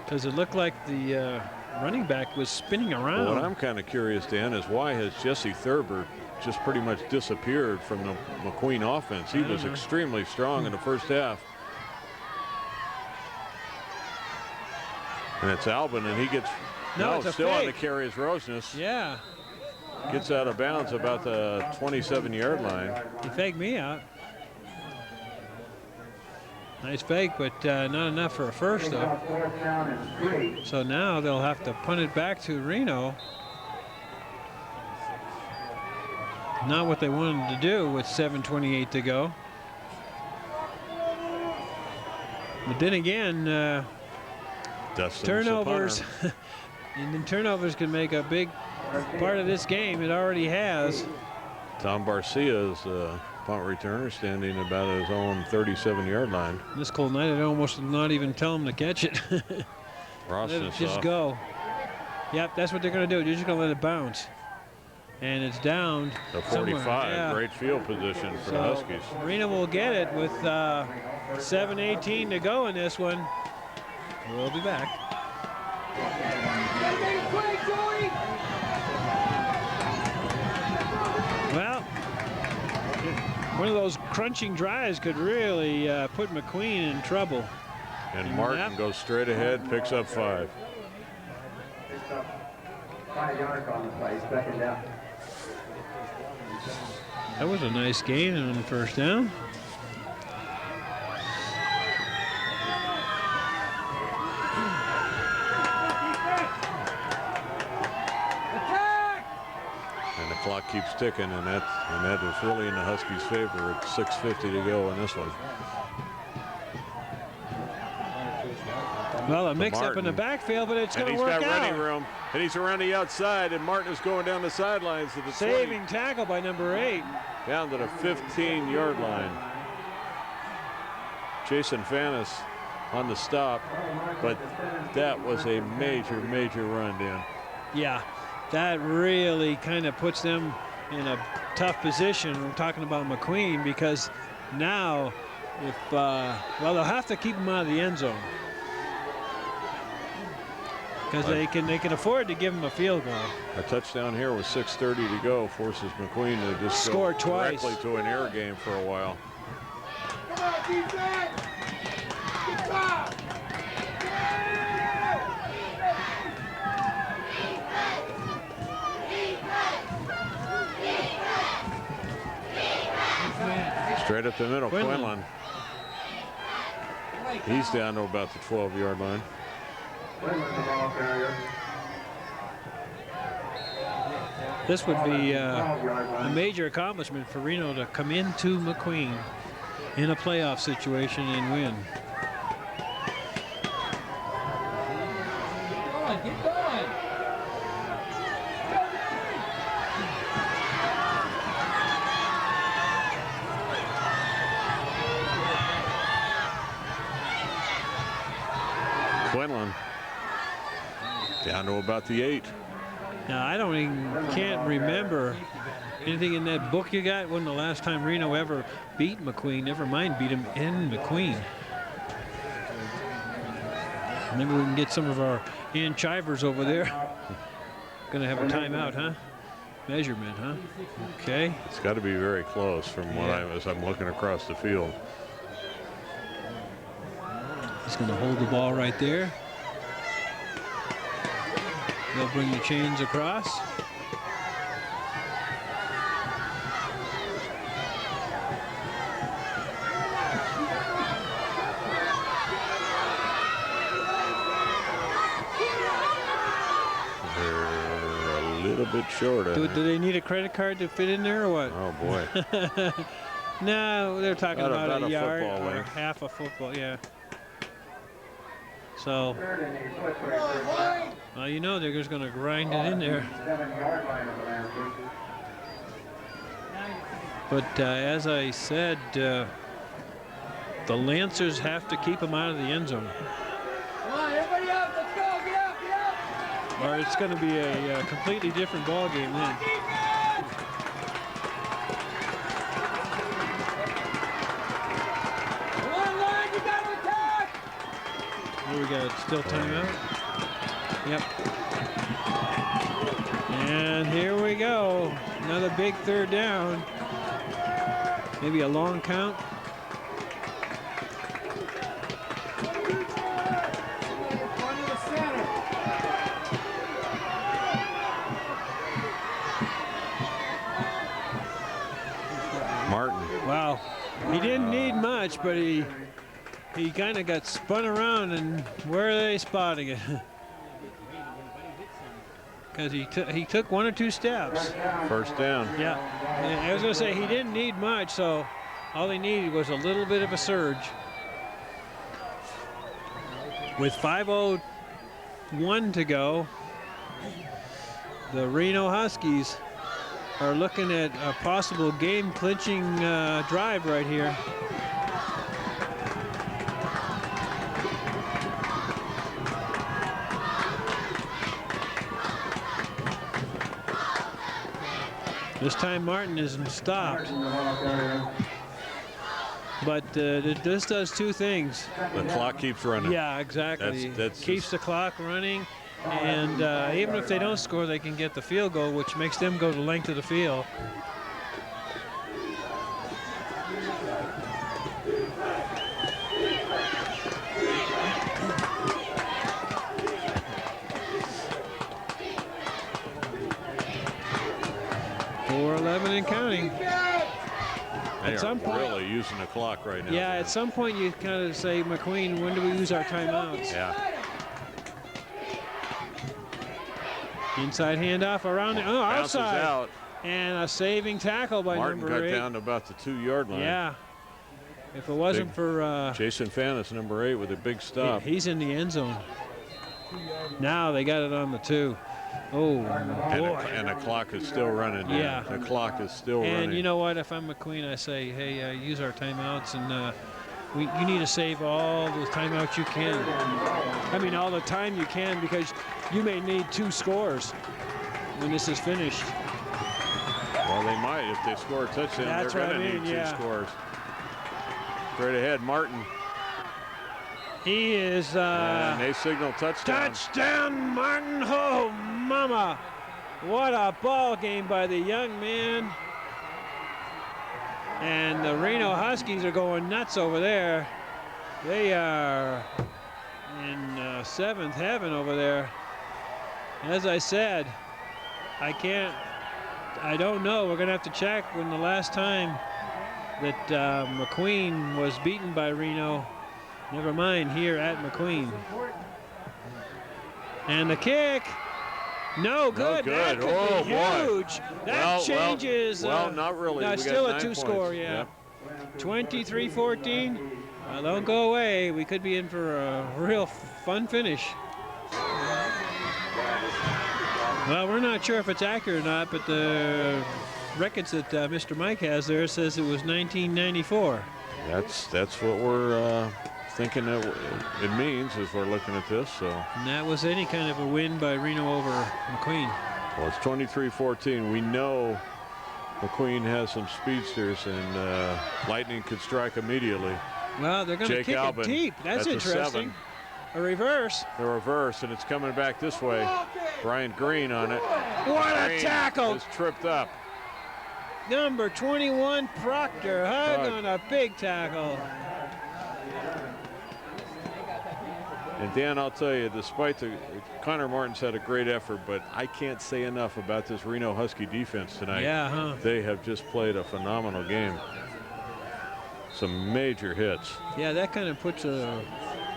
because it looked like the running back was spinning around. Well, what I'm kind of curious, Dan, is why has Jesse Thurber just pretty much disappeared from the McQueen offense? He was extremely strong in the first half. And it's Albin, and he gets it's still fake. on the carry is Rosnes. Yeah. Gets out of bounds about the 27-yard line. He faked me out. Nice fake, but not enough for a first, though. So now they'll have to punt it back to Reno. Not what they wanted to do with 7:28 to go. But then again, turnovers. And then turnovers can make a big part of this game. It already has. Tom Barcia is punt returner, standing about his own 37-yard line. This cold night, I'd almost not even tell him to catch it. Ross Let it just go. Yep, that's what they're going to do. They're just going to let it bounce. And it's down. The 45, yeah. Great field position for the Huskies. Reno will get it with 7:18 to go in this one. We'll be back. Well, one of those crunching drives could really put McQueen in trouble. And Martin goes straight ahead, picks up 5. 5 yards on the play, second down. That was a nice gain on first down. clock keeps ticking, and that is really in the Huskies' favor. It's 6:50 to go in this one. Well, a mix-up in the backfield, but it's going to work out. And he's got running room, and he's around the outside, and Martin is going down the sidelines to the saving 20. tackle by number 8. Down to the 15-yard line. Jason Fannis on the stop, but that was a major, major run, Dan. Yeah, that really kind of puts them in a tough position. We're talking about McQueen, because now if, well, they'll have to keep him out of the end zone, because they can afford to give him a field goal. A touchdown here with 6:30 to go forces McQueen to just score go twice. directly to an air game for a while. Come on, defense! Good job! Straight up the middle, Quinlan. Quinlan. He's down to about the 12-yard line. This would be a major accomplishment for Reno to come into McQueen in a playoff situation and win. Keep going! Quinlan down to about the 8. Now, I can't remember anything in that book you got when the last time Reno ever beat McQueen, never mind beat him in McQueen. Maybe we can get some of our Ian Chivers over there. Gonna have a timeout, huh? Measurement, huh? Okay. It's got to be very close from what as I'm looking across the field. He's gonna hold the ball right there. They'll bring the chains across. They're a little bit short. Do they need a credit card to fit in there or what? Oh boy. No, they're talking about a yard football or length. half a football, yeah. So, well, you know they're just going to grind it in there. But as I said, the Lancers have to keep them out of the end zone. Come on, everybody up, let's go, get up, get up! Or it's going to be a completely different ball game then. Come on, line, you got to attack! Here we got still timeout. Yep. And here we go. Another big third down. Maybe a long count. Martin. Wow. He didn't need much, but he kind of got spun around, and where are they spotting it? Because he took 1 or 2 steps. First down. Yeah, and I was going to say he didn't need much, so all he needed was a little bit of a surge. With 5:01 to go, the Reno Huskies are looking at a possible game-clinching drive right here. This time Martin isn't stopped. But this does 2 things. The clock keeps running. Yeah, exactly. That's keeps the clock running, and even if they don't score, they can get the field goal, which makes them go the length of the field. .411 and counting. They At some are point, really using the clock right now. yeah, man. at some point you kind of say, McQueen, when do we use our timeouts? Yeah. Inside handoff around the, Bounces outside. out. And a saving tackle by Martin number 8. got down to about the 2-yard line. Yeah. If it wasn't for Jason Fanis, number 8, with a big stop. He's in the end zone. Now they got it on the 2. Oh, boy. And the clock is still running. Yeah. The clock is still running. And you know what? If I'm McQueen, I say, hey, use our timeouts, and you need to save all the timeouts you can. I mean, all the time you can, because you may need 2 scores when this is finished. Well, they might. If they score a touchdown, That's they're what going to I mean, need 2 scores. Straight ahead, Martin. He is... and they signal touchdown. Touchdown, Martin. Oh, mama. What a ball game by the young man. And the Reno Huskies are going nuts over there. They are in 7th heaven over there. As I said, I don't know. We're going to have to check when the last time that McQueen was beaten by Reno. Never mind, here at McQueen. And the kick. No good. That could be huge. That changes. Well, not really. No, we it's still got a 2 score, yeah. 23-14. Don't go away. We could be in for a real fun finish. Well, we're not sure if it's accurate or not, but the records that Mr. Mike has there says it was 1994. That's what we're thinking it means as we're looking at this. So. And that was any kind of a win by Reno over McQueen. Well, it's 23-14. We know McQueen has some speedsters, and Lightning could strike immediately. Well, they're going to kick it deep. That's interesting. A reverse. The reverse, and it's coming back this way. Brian Green on it. What Green a tackle! is tripped up. Number 21, Proctor Hug on a big tackle. And Dan, I'll tell you, despite Connor Martin's had a great effort, but I can't say enough about this Reno Husky defense tonight. Yeah, huh? They have just played a phenomenal game. Some major hits. Yeah, that kind of puts a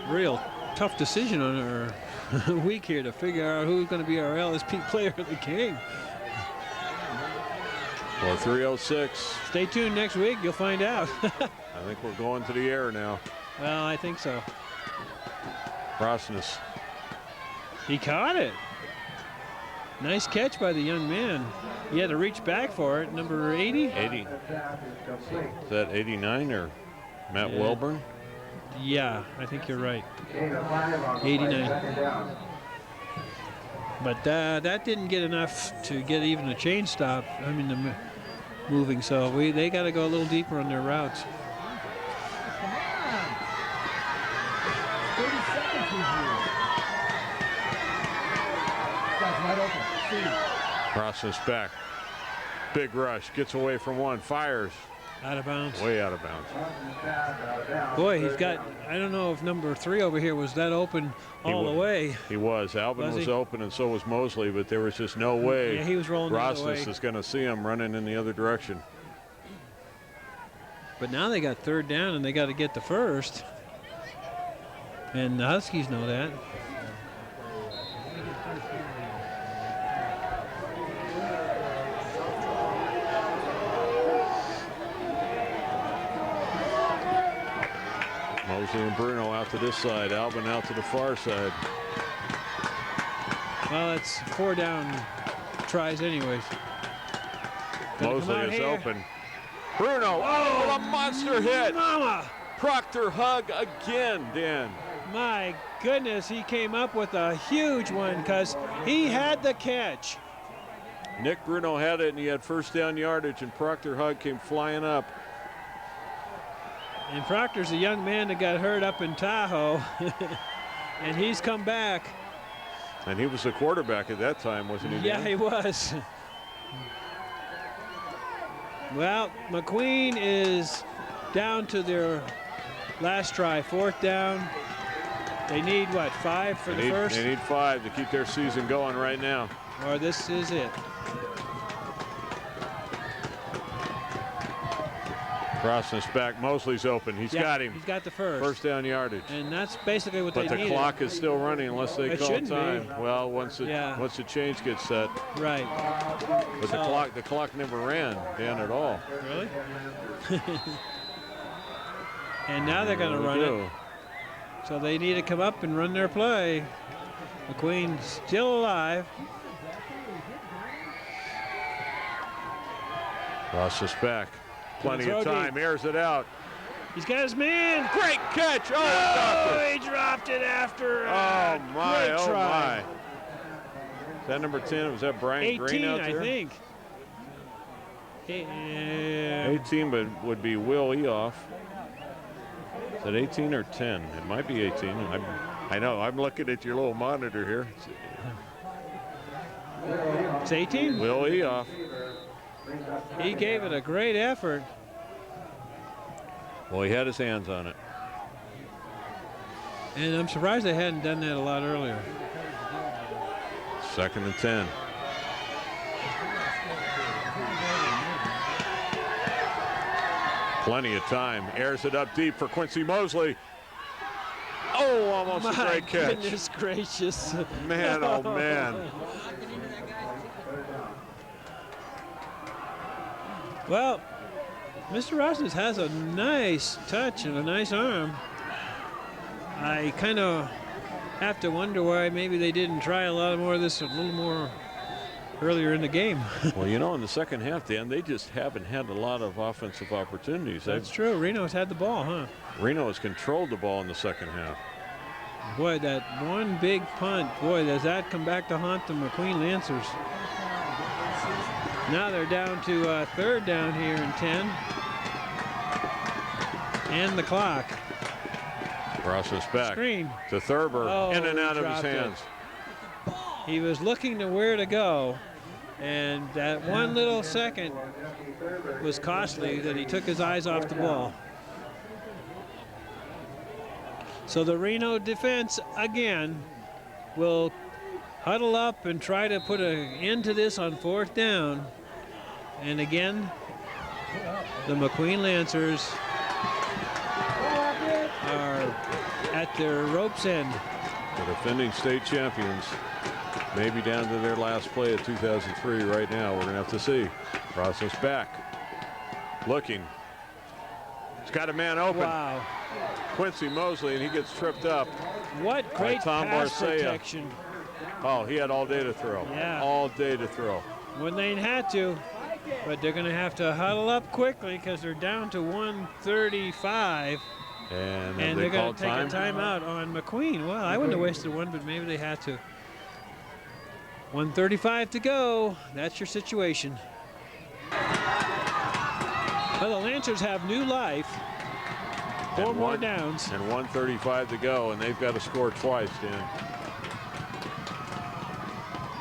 real tough decision on our week here to figure out who's going to be our LSP player of the game. Well, 3:06. Stay tuned next week. You'll find out. I think we're going to the air now. Well, I think so. Rosnes. He caught it. Nice catch by the young man. He had to reach back for it. Number 80? 80. Is that 89 or Matt Welburn? Yeah, I think you're right. 89. But that didn't get enough to get even a chain stop. I mean, the moving. So they got to go a little deeper on their routes. Rosnes back. Big rush. Gets away from one. Fires. Out of bounds. Way out of bounds. Boy, he's got, I don't know if number 3 over here was that open all the way. He was. Albin was open, and so was Mosley, but there was just no way. Yeah, he was rolling the other way. Rosnes is going to see him running in the other direction. But now they got 3rd down, and they got to get the 1st. And the Huskies know that. Mosley and Bruno out to this side. Albin out to the far side. Well, it's 4 down tries anyways. Mosley is open. Bruno, oh, a monster hit. Mama. Proctor Hug again, Dan. My goodness, he came up with a huge one because he had the catch. Nick Bruno had it, and he had 1st down yardage, and Proctor Hug came flying up. And Proctor's a young man that got hurt up in Tahoe, and he's come back. And he was the quarterback at that time, wasn't he? Yeah, he was. Well, McQueen is down to their last try, 4th down. They need, what, 5 for the first? They need 5 to keep their season going right now. Or this is it. Brosnan's back. Mosley's open. He's got him. He's got the first. First down yardage. And that's basically what they needed. But the clock is still running unless they call time. Well, once the change gets set. Right. But the clock never ran, Dan, at all. Really? And now they're going to run it. So they need to come up and run their play. McQueen's still alive. Ross is back. Plenty of time. Airs it out. He's got his man. Great catch. Oh, he dropped it after. Oh, my. Great try. Is that number 10? Was that Brian Green out there? 18, I think. 18 would be Will Eoff. Is that 18 or 10? It might be 18. I know. I'm looking at your little monitor here. It's 18? Will Eoff. He gave it a great effort. Well, he had his hands on it. And I'm surprised they hadn't done that a lot earlier. 2nd and 10. Plenty of time. Airs it up deep for Quincy Mosley. Oh, almost a great catch. My goodness gracious. Man, oh, man. Well, Mr. Rosnes has a nice touch and a nice arm. I kind of have to wonder why maybe they didn't try a lot more of this a little more earlier in the game. Well, you know, in the second half, Dan, they just haven't had a lot of offensive opportunities. That's true. Reno's had the ball, huh? Reno has controlled the ball in the second half. Boy, that one big punt, boy, does that come back to haunt the McQueen Lancers. Now they're down to 3rd down here and 10. And the clock. Process back Screen to Thurber, in and out of his hands. He was looking to where to go, and that one little second was costly that he took his eyes off the ball. So the Reno defense again will huddle up and try to put an end to this on 4th down. And again, the McQueen Lancers are at their rope's end. The defending state champions, maybe down to their last play of 2003 right now. We're going to have to see. Process back. Looking. He's got a man open. Wow. Quincy Mosley, and he gets tripped up. What great pass protection. Oh, he had all day to throw. Yeah. All day to throw. When they had to. But they're going to have to huddle up quickly because they're down to 1:35. And they're going to take a timeout on McQueen. Well, I wouldn't have wasted one, but maybe they had to. 1:35 to go. That's your situation. Well, the Lancers have new life. 4 more downs. And 1:35 to go, and they've got to score twice, Dan.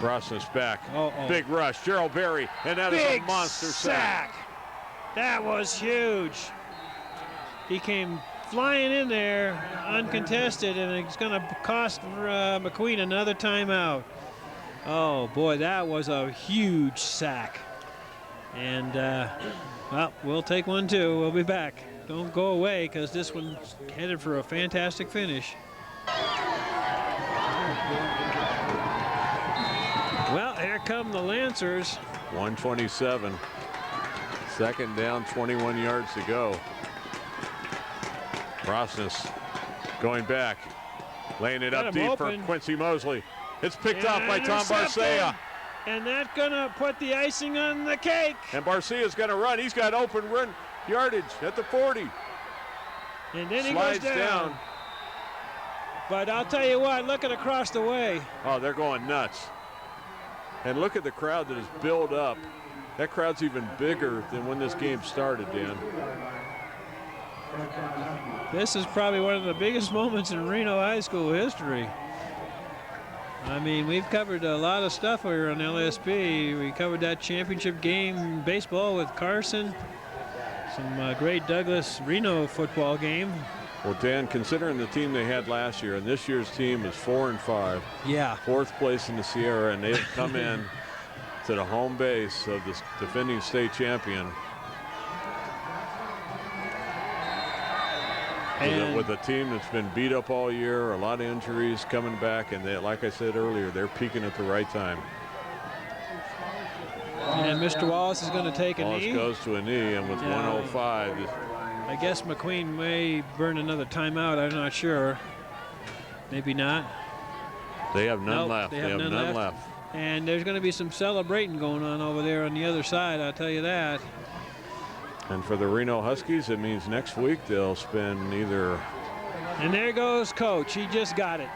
Brosnan's back. Big rush. Gerald Berry, and that is a monster sack. That was huge. He came flying in there uncontested, and it's going to cost McQueen another timeout. Oh, boy, that was a huge sack. And, well, we'll take one, too. We'll be back. Don't go away, because this one's headed for a fantastic finish. Well, here come the Lancers. 1:27. 2nd down, 21 yards to go. Brosnan's going back, laying it up deep for Quincy Mosley. It's picked off by Tom Barcia. And that's going to put the icing on the cake. And Barcia's going to run. He's got open run yardage at the 40. And then he slides goes down. But I'll tell you what, look at across the way. Oh, they're going nuts. And look at the crowd that is built up. That crowd's even bigger than when this game started, Dan. This is probably one of the biggest moments in Reno High School history. I mean, we've covered a lot of stuff here on LSP. We covered that championship game in baseball with Carson. Some great Douglas Reno football game. Well, Dan, considering the team they had last year, and this year's team is 4-5. Yeah. 4th place in the Sierra, and they've come in to the home base of this defending state champion. And with a team that's been beat up all year, a lot of injuries coming back, and they, like I said earlier, they're peaking at the right time. And Mr. Wallace is going to take a Wallace knee. goes to a knee, and with 105. I guess McQueen may burn another timeout. I'm not sure. Maybe not. They have none Nope, left. They have none left. And there's going to be some celebrating going on over there on the other side, I'll tell you that. And for the Reno Huskies, it means next week they'll spend either. And there goes Coach. He just got it.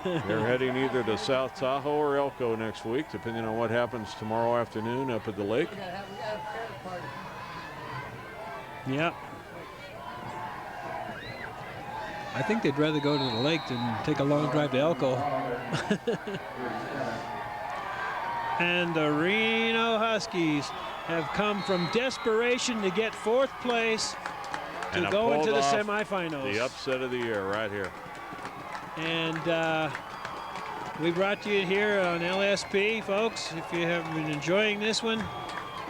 They're heading either to South Tahoe or Elko next week, depending on what happens tomorrow afternoon up at the lake. Yep. I think they'd rather go to the lake than take a long drive to Elko. And the Reno Huskies have come from desperation to get 4th place to go into the semifinals. The upset of the year right here. And we brought you here on LSP, folks. If you have been enjoying this one,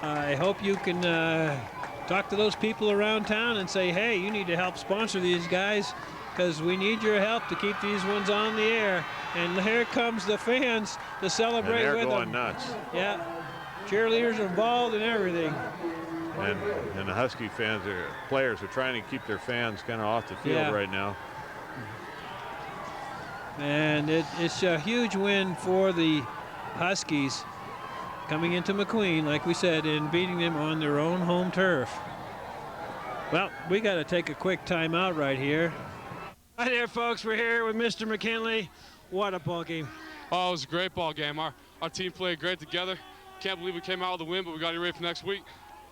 I hope you can talk to those people around town and say, hey, you need to help sponsor these guys because we need your help to keep these ones on the air. And here comes the fans to celebrate and with them. they're going nuts. Yeah, cheerleaders involved and everything. And the Husky players are trying to keep their fans kind of off the field right now. And it's a huge win for the Huskies coming into McQueen, like we said, and beating them on their own home turf. Well, we got to take a quick timeout right here. Hi there, folks. We're here with Mr. McKinley. What a ball game. Oh, it was a great ball game. Our team played great together. Can't believe we came out with a win, but we got you ready for next week.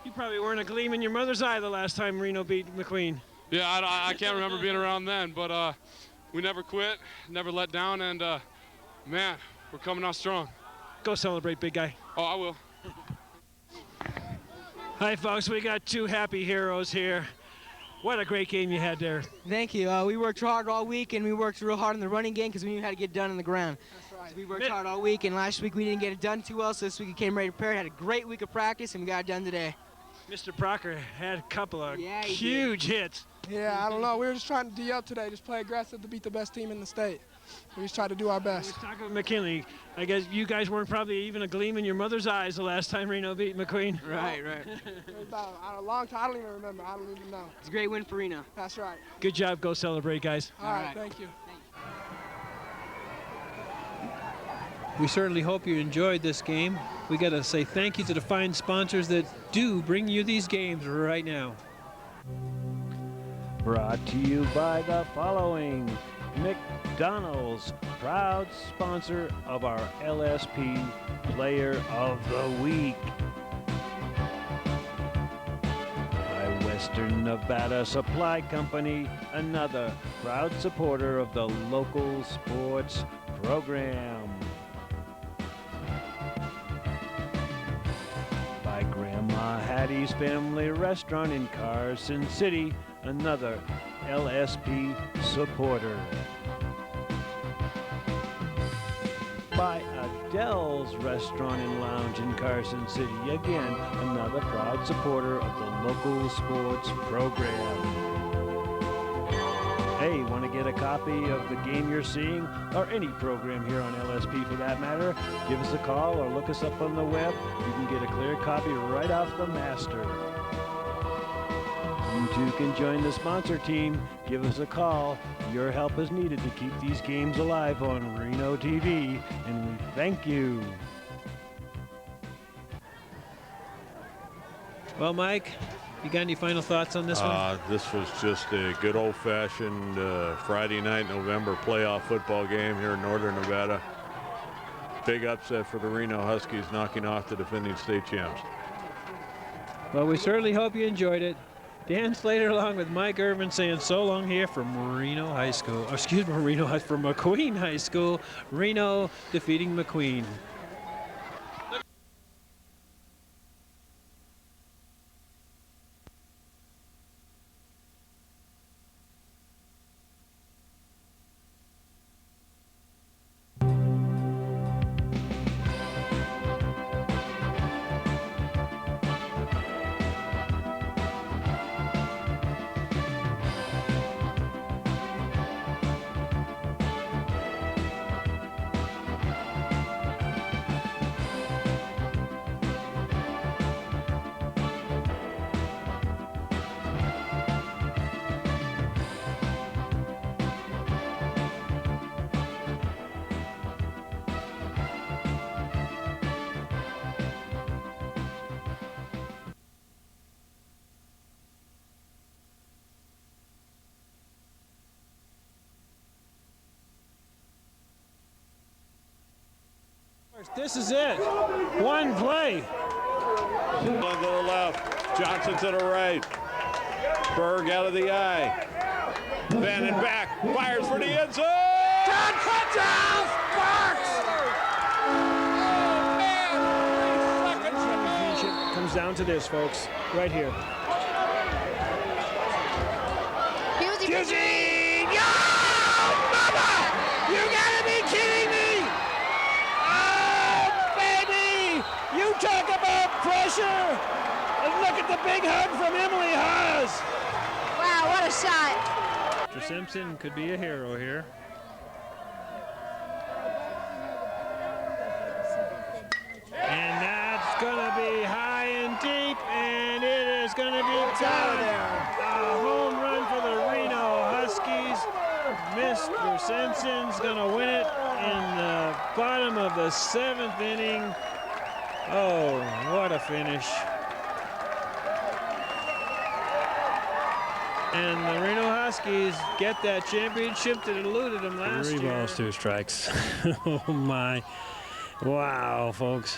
You probably weren't a gleam in your mother's eye the last time Reno beat McQueen. Yeah, I can't remember being around then, but we never quit, never let down, and man, we're coming out strong. Go celebrate, big guy. Oh, I will. Hi, folks. We got 2 happy heroes here. What a great game you had there. Thank you. We worked hard all week, and we worked real hard in the running game because we knew how to get done on the ground. That's right. So we worked hard all week, and last week we didn't get it done too well, so this week we came ready prepared, had a great week of practice, and we got it done today. Mr. Proctor had a couple of he huge hits. Yeah, I don't know. We were just trying to D up today, just play aggressive to beat the best team in the state. We just tried to do our best. Let's talk about McKinley. I guess you guys weren't probably even a gleam in your mother's eyes the last time Reno beat McQueen. Right. It was about a long time. I don't even remember. I don't even know. It's a great win for Reno. That's right. Good job. Go celebrate, guys. All right. Thank you. We certainly hope you enjoyed this game. We got to say thank you to the fine sponsors that do bring you these games right now. Brought to you by the following: McDonald's, proud sponsor of our LSP Player of the Week. By Western Nevada Supply Company, another proud supporter of the local sports program. By Grandma Hattie's Family Restaurant in Carson City, another LSP supporter. By Adele's Restaurant and Lounge in Carson City, again, another proud supporter of the local sports program. Hey, want to get a copy of the game you're seeing, or any program here on LSP for that matter? Give us a call or look us up on the web. You can get a clear copy right off the master. You too can join the sponsor team. Give us a call. Your help is needed to keep these games alive on Reno TV, and we thank you. Well, Mike, you got any final thoughts on this one? This was just a good old-fashioned Friday night November playoff football game here in Northern Nevada. Big upset for the Reno Huskies, knocking off the defending state champs. Well, we certainly hope you enjoyed it. Dan Slater along with Mike Irvin saying so long here from Reno High School. Excuse me, from McQueen High School. Reno defeating McQueen. This is it. One play. One to the left. Johnson to the right. Berg out of the eye. Van and back. Fires for the end zone. Touchdown, Sparks! Oh, man. 3 seconds to go. Comes down to this, folks. Right here. Eugene! Yo! Mama! You gotta be kidding me! Oh, baby! You talk about pressure! And look at the big hug from Emily Haas! Wow, what a shot. Mr. Simpson could be a hero here. And that's going to be high and deep, and it is going to be done. A home run for the Reno Huskies. Mr. Simpson's going to win it in the bottom of the 7th inning. Oh, what a finish. And the Reno Huskies get that championship that eluded them last year. 3 balls, 2 strikes. Oh, my. Wow, folks.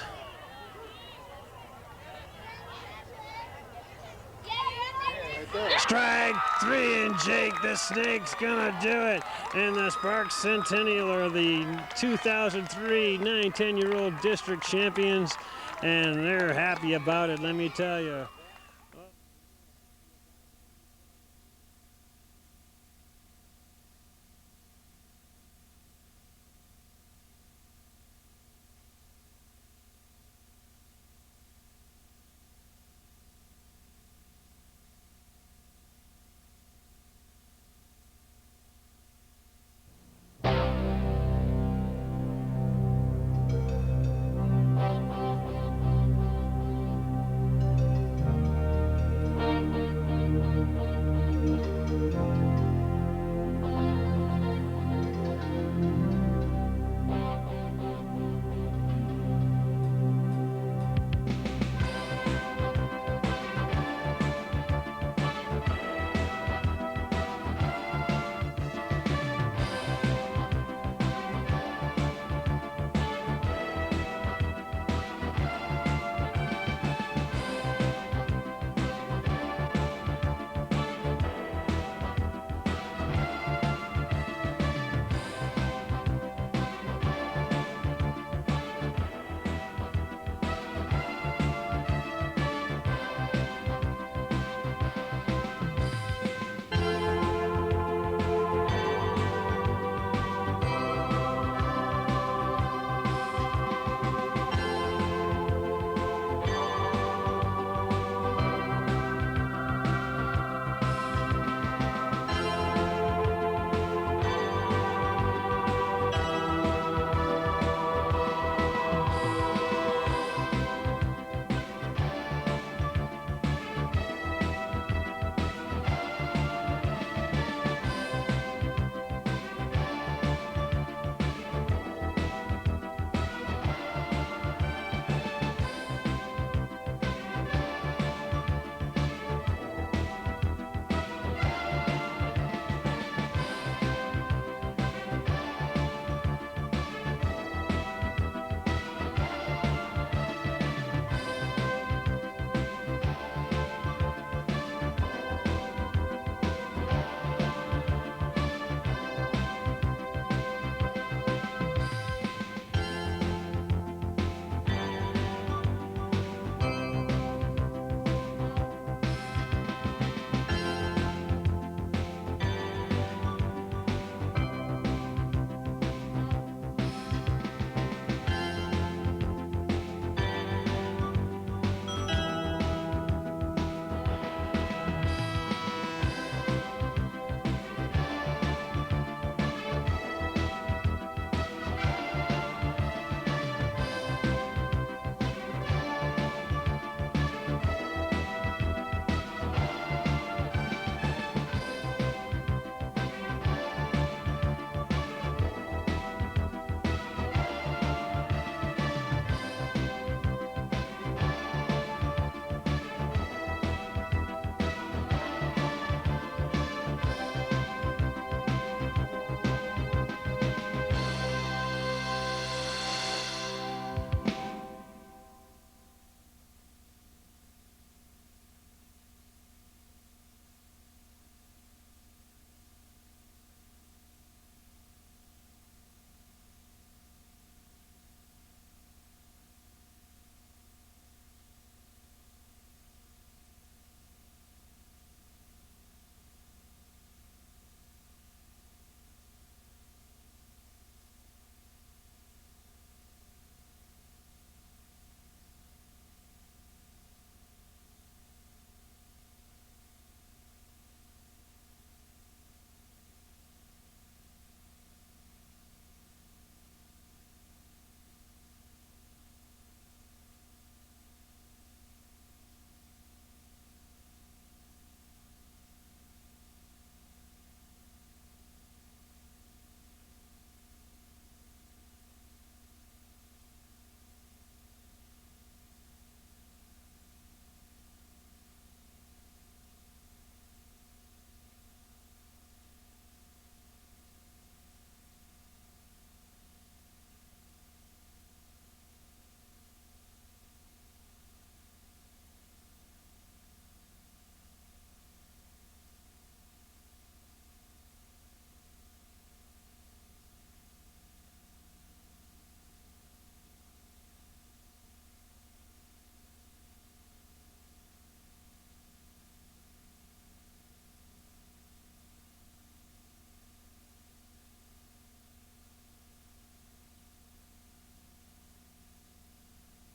Strike 3, and Jake the Snake's gonna do it. And the Sparks Centennial are the 2003 9-10-year-old district champions, and they're happy about it, let me tell you.